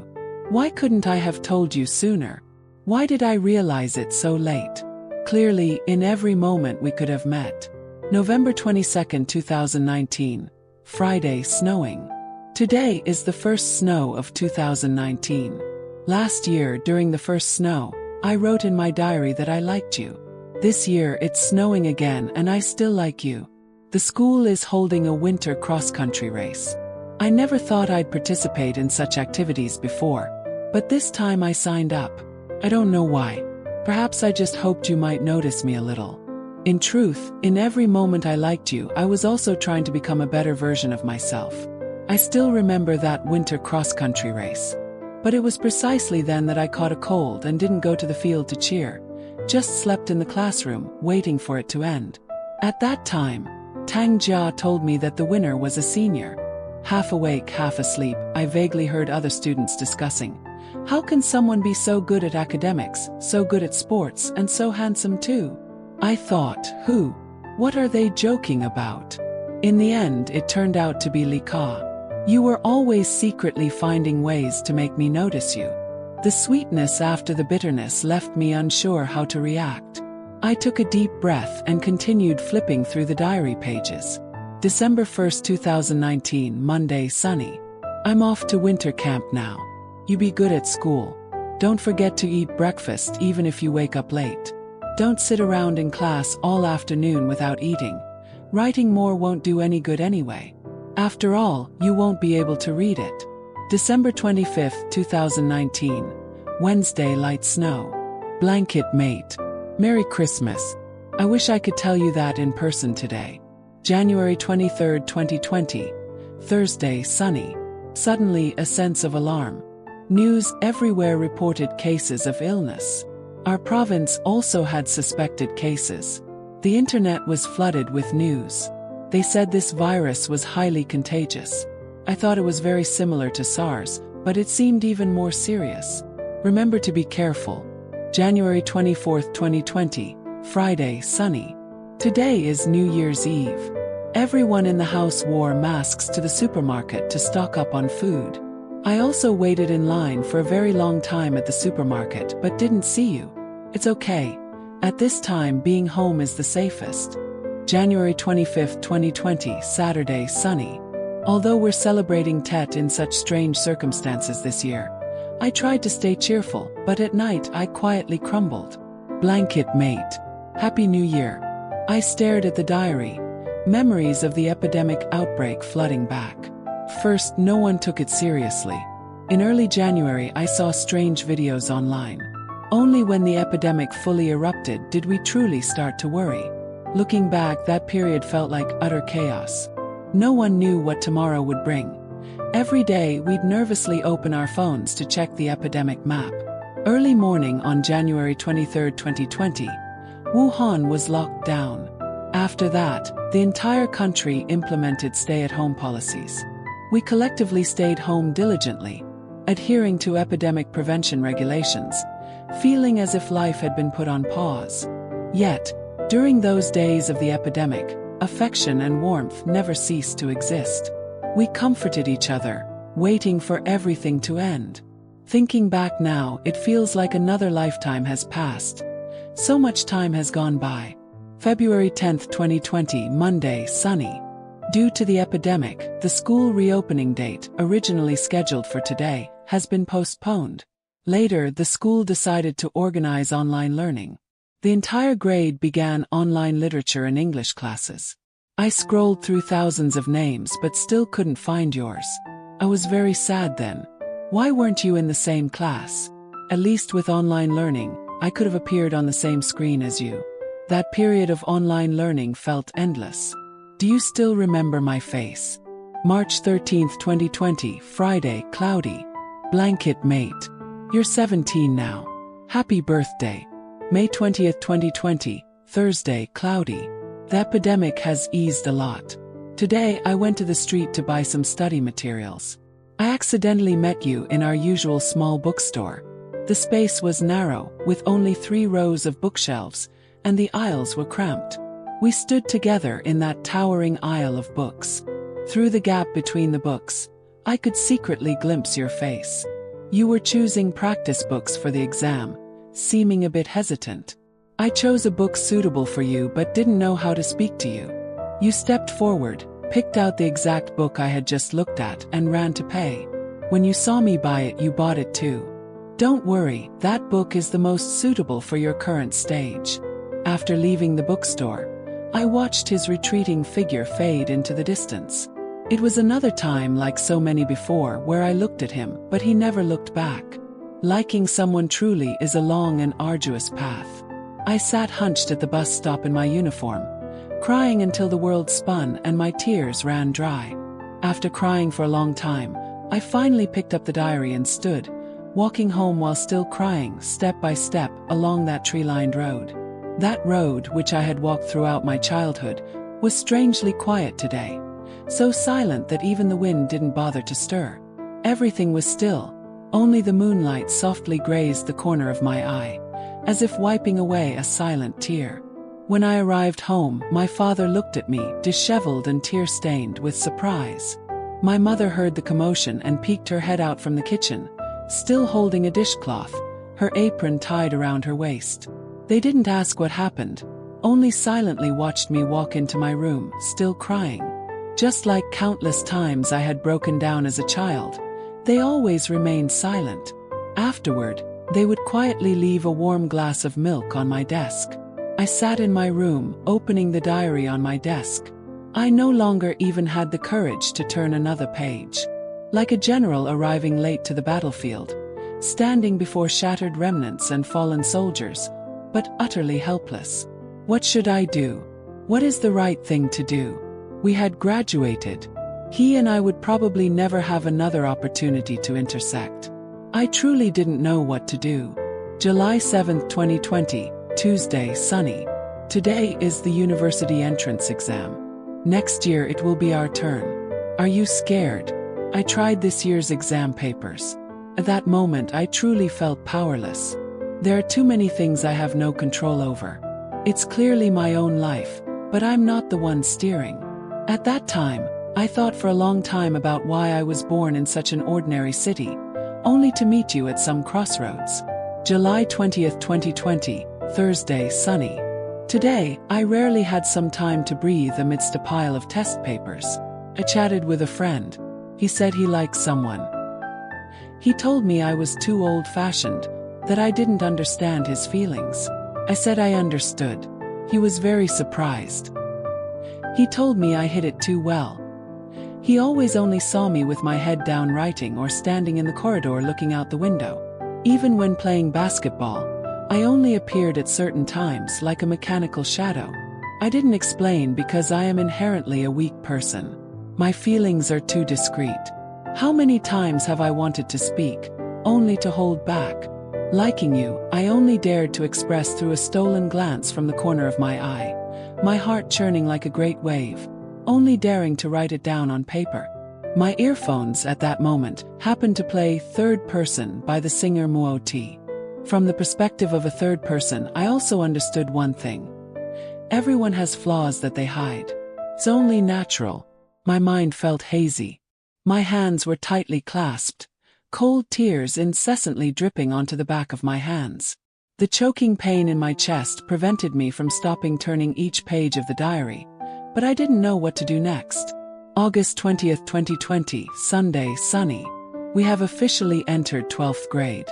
Why couldn't I have told you sooner? Why did I realize it so late? Clearly, in every moment we could have met. November 22nd, 2019, Friday, snowing. Today is the first snow of 2019. Last year, during the first snow, I wrote in my diary that I liked you. This year it's snowing again and I still like you. The school is holding a winter cross-country race. I never thought I'd participate in such activities before, but this time I signed up. I don't know why. Perhaps I just hoped you might notice me a little. In truth, in every moment I liked you, I was also trying to become a better version of myself. I still remember that winter cross-country race. But it was precisely then that I caught a cold and didn't go to the field to cheer, just slept in the classroom, waiting for it to end. At that time, Tang Jia told me that the winner was a senior. Half awake, half asleep, I vaguely heard other students discussing. How can someone be so good at academics, so good at sports, and so handsome too? I thought, who? What are they joking about? In the end, it turned out to be Li Ka. You were always secretly finding ways to make me notice you. The sweetness after the bitterness left me unsure how to react. I took a deep breath and continued flipping through the diary pages. December 1st, 2019, Monday, sunny. I'm off to winter camp now. You be good at school. Don't forget to eat breakfast even if you wake up late. Don't sit around in class all afternoon without eating. Writing more won't do any good anyway. After all, you won't be able to read it. December 25th, 2019, Wednesday, light snow. Blanket mate. Merry Christmas. I wish I could tell you that in person today. January 23rd, 2020, Thursday, sunny. Suddenly, a sense of alarm. News everywhere reported cases of illness. Our province also had suspected cases. The internet was flooded with news. They said this virus was highly contagious. I thought it was very similar to SARS, but it seemed even more serious. Remember to be careful. January 24th, 2020, Friday, sunny. Today is New Year's Eve. Everyone in the house wore masks to the supermarket to stock up on food. I also waited in line for a very long time at the supermarket but didn't see you. It's okay. At this time, being home is the safest. January 25, 2020, Saturday, sunny. Although we're celebrating Tet in such strange circumstances this year, I tried to stay cheerful, but at night I quietly crumbled. Blanket mate. Happy New Year. I stared at the diary, memories of the epidemic outbreak flooding back. First, no one took it seriously. In early January, I saw strange videos online. Only when the epidemic fully erupted did we truly start to worry. Looking back, that period felt like utter chaos. No one knew what tomorrow would bring. Every day, we'd nervously open our phones to check the epidemic map. Early morning on January 23, 2020, Wuhan was locked down. After that, the entire country implemented stay-at-home policies. We collectively stayed home diligently, adhering to epidemic prevention regulations, feeling as if life had been put on pause. Yet, during those days of the epidemic, affection and warmth never ceased to exist. We comforted each other, waiting for everything to end. Thinking back now, it feels like another lifetime has passed. So much time has gone by. February 10, 2020, Monday, sunny. Due to the epidemic, the school reopening date, originally scheduled for today, has been postponed. Later, the school decided to organize online learning. The entire grade began online literature and English classes. I scrolled through thousands of names but still couldn't find yours. I was very sad then. Why weren't you in the same class? At least with online learning, I could have appeared on the same screen as you. That period of online learning felt endless. Do you still remember my face? March 13, 2020, Friday, cloudy. Blanket mate. You're 17 now. Happy birthday. May 20, 2020, Thursday, cloudy. The epidemic has eased a lot. Today, I went to the street to buy some study materials. I accidentally met you in our usual small bookstore. The space was narrow, with only 3 rows of bookshelves, and the aisles were cramped. We stood together in that towering aisle of books. Through the gap between the books, I could secretly glimpse your face. You were choosing practice books for the exam, seeming a bit hesitant. I chose a book suitable for you but didn't know how to speak to you. You stepped forward, picked out the exact book I had just looked at, and ran to pay. When you saw me buy it, you bought it too. Don't worry, that book is the most suitable for your current stage. After leaving the bookstore, I watched his retreating figure fade into the distance. It was another time, like so many before, where I looked at him, but he never looked back. Liking someone truly is a long and arduous path. I sat hunched at the bus stop in my uniform, crying until the world spun and my tears ran dry. After crying for a long time, I finally picked up the diary and stood, walking home while still crying, step by step, along that tree-lined road. That road, which I had walked throughout my childhood, was strangely quiet today. So silent that even the wind didn't bother to stir. Everything was still. Only the moonlight softly grazed the corner of my eye, as if wiping away a silent tear. When I arrived home, my father looked at me, disheveled and tear-stained, with surprise. My mother heard the commotion and peeked her head out from the kitchen, still holding a dishcloth, her apron tied around her waist. They didn't ask what happened, only silently watched me walk into my room, still crying. Just like countless times I had broken down as a child, they always remained silent. Afterward, they would quietly leave a warm glass of milk on my desk. I sat in my room, opening the diary on my desk. I no longer even had the courage to turn another page. Like a general arriving late to the battlefield, standing before shattered remnants and fallen soldiers, but utterly helpless. What should I do? What is the right thing to do? We had graduated. He and I would probably never have another opportunity to intersect. I truly didn't know what to do. July 7, 2020, Tuesday, sunny. Today is the university entrance exam. Next year it will be our turn. Are you scared? I tried this year's exam papers. At that moment I truly felt powerless. There are too many things I have no control over. It's clearly my own life, but I'm not the one steering. At that time, I thought for a long time about why I was born in such an ordinary city, only to meet you at some crossroads. July 20, 2020, Thursday, sunny. Today, I rarely had some time to breathe amidst a pile of test papers. I chatted with a friend. He said he liked someone. He told me I was too old-fashioned, that I didn't understand his feelings. I said I understood. He was very surprised. He told me I hid it too well. He always only saw me with my head down writing or standing in the corridor looking out the window. Even when playing basketball, I only appeared at certain times like a mechanical shadow. I didn't explain because I am inherently a weak person. My feelings are too discreet. How many times have I wanted to speak, only to hold back? Liking you, I only dared to express through a stolen glance from the corner of my eye, my heart churning like a great wave, only daring to write it down on paper. My earphones at that moment happened to play Third Person by the singer Muoti. From the perspective of a third person, I also understood one thing. Everyone has flaws that they hide. It's only natural. My mind felt hazy. My hands were tightly clasped, cold tears incessantly dripping onto the back of my hands. The choking pain in my chest prevented me from stopping turning each page of the diary, but I didn't know what to do next. August 20th, 2020, Sunday, sunny. We have officially entered 12th grade.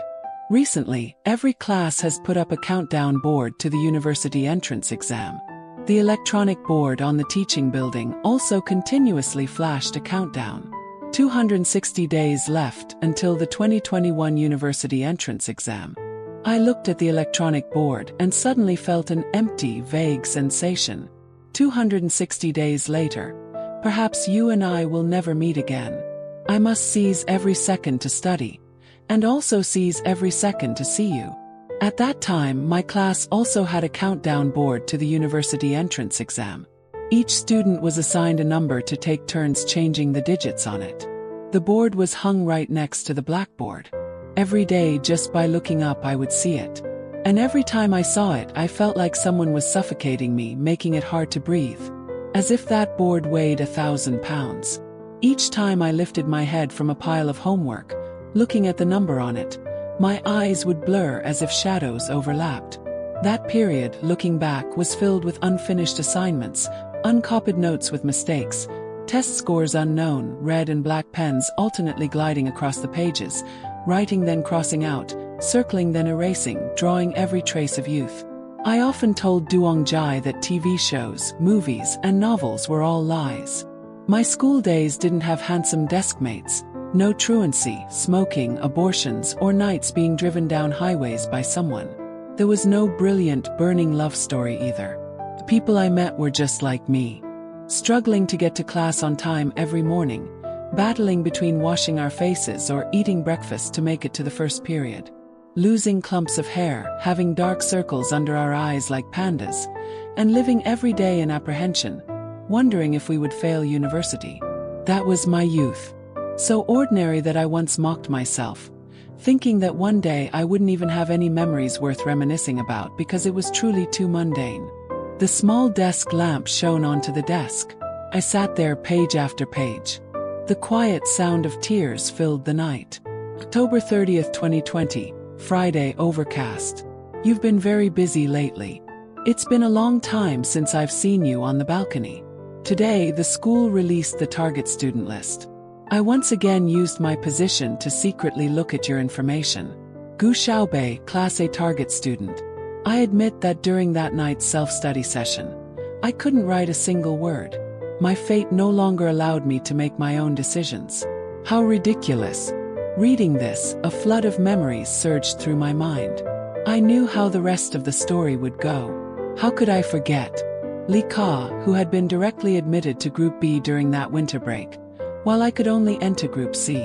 Recently, every class has put up a countdown board to the university entrance exam. The electronic board on the teaching building also continuously flashed a countdown. 260 days left until the 2021 university entrance exam. I looked at the electronic board and suddenly felt an empty, vague sensation. 260 days later, perhaps you and I will never meet again. I must seize every second to study, and also seize every second to see you. At that time, my class also had a countdown board to the university entrance exam. Each student was assigned a number to take turns changing the digits on it. The board was hung right next to the blackboard. Every day, just by looking up, I would see it. And every time I saw it, I felt like someone was suffocating me, making it hard to breathe. As if that board weighed 1,000 pounds. Each time I lifted my head from a pile of homework, looking at the number on it, my eyes would blur as if shadows overlapped. That period, looking back, was filled with unfinished assignments, uncopied notes with mistakes, test scores unknown, red and black pens alternately gliding across the pages, writing then crossing out, circling then erasing, drawing every trace of youth. I often told Duong Jai that TV shows, movies, and novels were all lies. My school days didn't have handsome desk mates, no truancy, smoking, abortions, or nights being driven down highways by someone. There was no brilliant, burning love story either. The people I met were just like me. Struggling to get to class on time every morning, battling between washing our faces or eating breakfast to make it to the first period. Losing clumps of hair, having dark circles under our eyes like pandas, and living every day in apprehension, wondering if we would fail university. That was my youth. So ordinary that I once mocked myself, thinking that one day I wouldn't even have any memories worth reminiscing about because it was truly too mundane. The small desk lamp shone onto the desk. I sat there page after page. The quiet sound of tears filled the night. October 30th, 2020, Friday, overcast. You've been very busy lately. It's been a long time since I've seen you on the balcony. Today, the school released the target student list. I once again used my position to secretly look at your information. Gu Xiaobei, Class A target student. I admit that during that night's self-study session, I couldn't write a single word. My fate no longer allowed me to make my own decisions. How ridiculous. Reading this, a flood of memories surged through my mind. I knew how the rest of the story would go. How could I forget? Li Ka, who had been directly admitted to Group B during that winter break, while I could only enter Group C.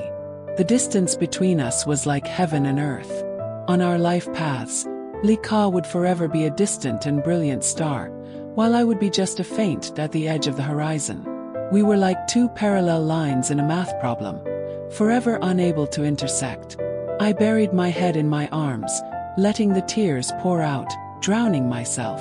The distance between us was like heaven and earth. On our life paths, Li Ka would forever be a distant and brilliant star, while I would be just a faint at the edge of the horizon. We were like two parallel lines in a math problem, forever unable to intersect. I buried my head in my arms, letting the tears pour out, drowning myself.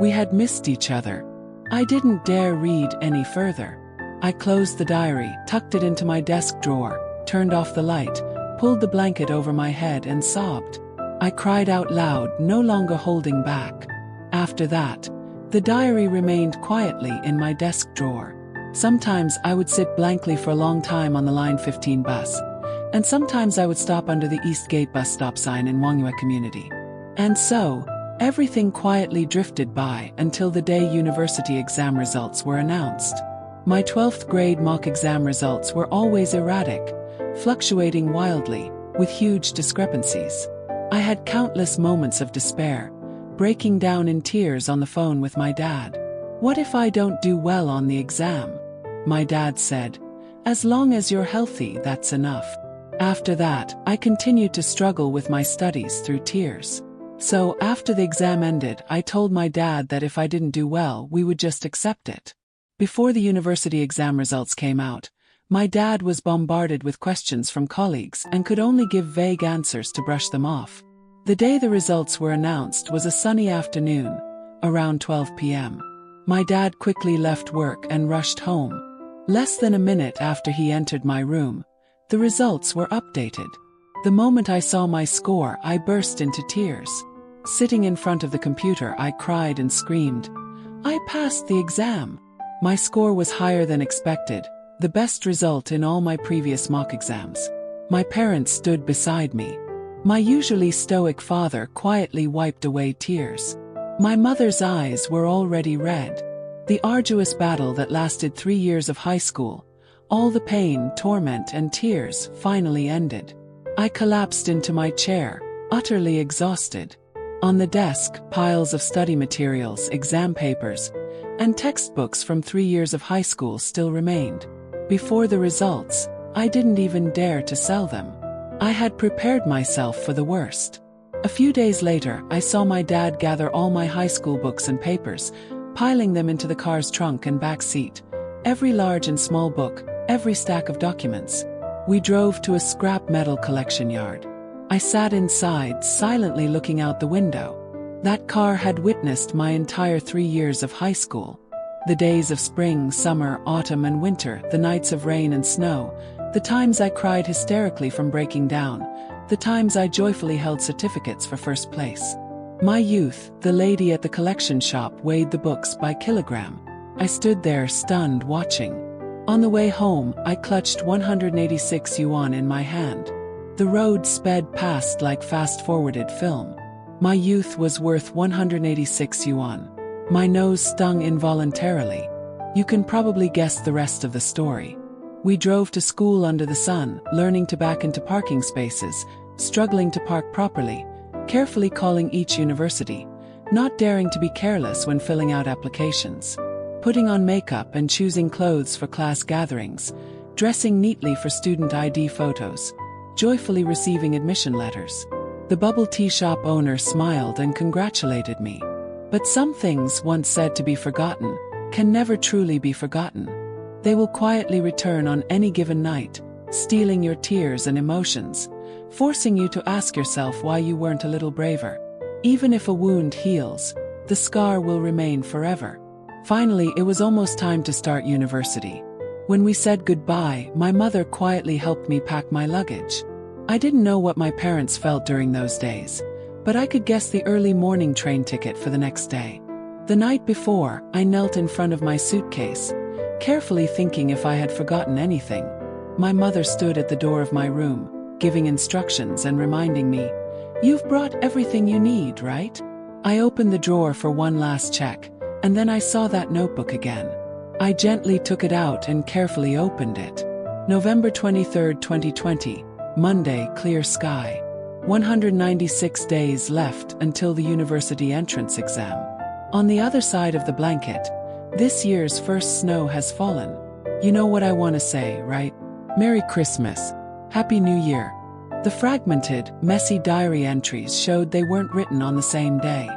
We had missed each other. I didn't dare read any further. I closed the diary, tucked it into my desk drawer, turned off the light, pulled the blanket over my head and sobbed. I cried out loud, no longer holding back. After that, the diary remained quietly in my desk drawer. Sometimes I would sit blankly for a long time on the Line 15 bus, and sometimes I would stop under the East Gate bus stop sign in Wongyue community. And so, everything quietly drifted by until the day university exam results were announced. My 12th grade mock exam results were always erratic, fluctuating wildly, with huge discrepancies. I had countless moments of despair, breaking down in tears on the phone with my dad. "What if I don't do well on the exam?" My dad said. "As long as you're healthy, that's enough." After that, I continued to struggle with my studies through tears. So, after the exam ended, I told my dad that if I didn't do well, we would just accept it. Before the university exam results came out, my dad was bombarded with questions from colleagues and could only give vague answers to brush them off. The day the results were announced was a sunny afternoon, around 12 p.m. My dad quickly left work and rushed home. Less than a minute after he entered my room, the results were updated. The moment I saw my score, I burst into tears. Sitting in front of the computer, I cried and screamed, "I passed the exam!" My score was higher than expected, the best result in all my previous mock exams. My parents stood beside me. My usually stoic father quietly wiped away tears. My mother's eyes were already red. The arduous battle that lasted 3 years of high school, all the pain, torment, and tears, finally ended. I collapsed into my chair, utterly exhausted. On the desk, piles of study materials, exam papers, and textbooks from 3 years of high school still remained. Before the results, I didn't even dare to sell them. I had prepared myself for the worst. A few days later, I saw my dad gather all my high school books and papers, piling them into the car's trunk and back seat. Every large and small book, every stack of documents. We drove to a scrap metal collection yard. I sat inside, silently looking out the window. That car had witnessed my entire 3 years of high school. The days of spring, summer, autumn, and winter, the nights of rain and snow, the times I cried hysterically from breaking down, the times I joyfully held certificates for first place. My youth, the lady at the collection shop weighed the books by kilogram. I stood there stunned, watching. On the way home, I clutched 186 yuan in my hand. The road sped past like fast-forwarded film. My youth was worth 186 yuan. My nose stung involuntarily. You can probably guess the rest of the story. We drove to school under the sun, learning to back into parking spaces, struggling to park properly, carefully calling each university, not daring to be careless when filling out applications, putting on makeup and choosing clothes for class gatherings, dressing neatly for student ID photos, joyfully receiving admission letters. The bubble tea shop owner smiled and congratulated me. But some things once said to be forgotten can never truly be forgotten. They will quietly return on any given night, stealing your tears and emotions, forcing you to ask yourself why you weren't a little braver. Even if a wound heals, the scar will remain forever. Finally, it was almost time to start university. When we said goodbye, my mother quietly helped me pack my luggage. I didn't know what my parents felt during those days, but I could guess the early morning train ticket for the next day. The night before, I knelt in front of my suitcase, carefully thinking if I had forgotten anything. My mother stood at the door of my room, giving instructions and reminding me, "You've brought everything you need, right?" I opened the drawer for one last check, and then I saw that notebook again. I gently took it out and carefully opened it. November 23, 2020, Monday, clear sky. 196 days left until the university entrance exam. On the other side of the blanket, this year's first snow has fallen. You know what I want to say, right? Merry Christmas. Happy New Year. The fragmented, messy diary entries showed they weren't written on the same day.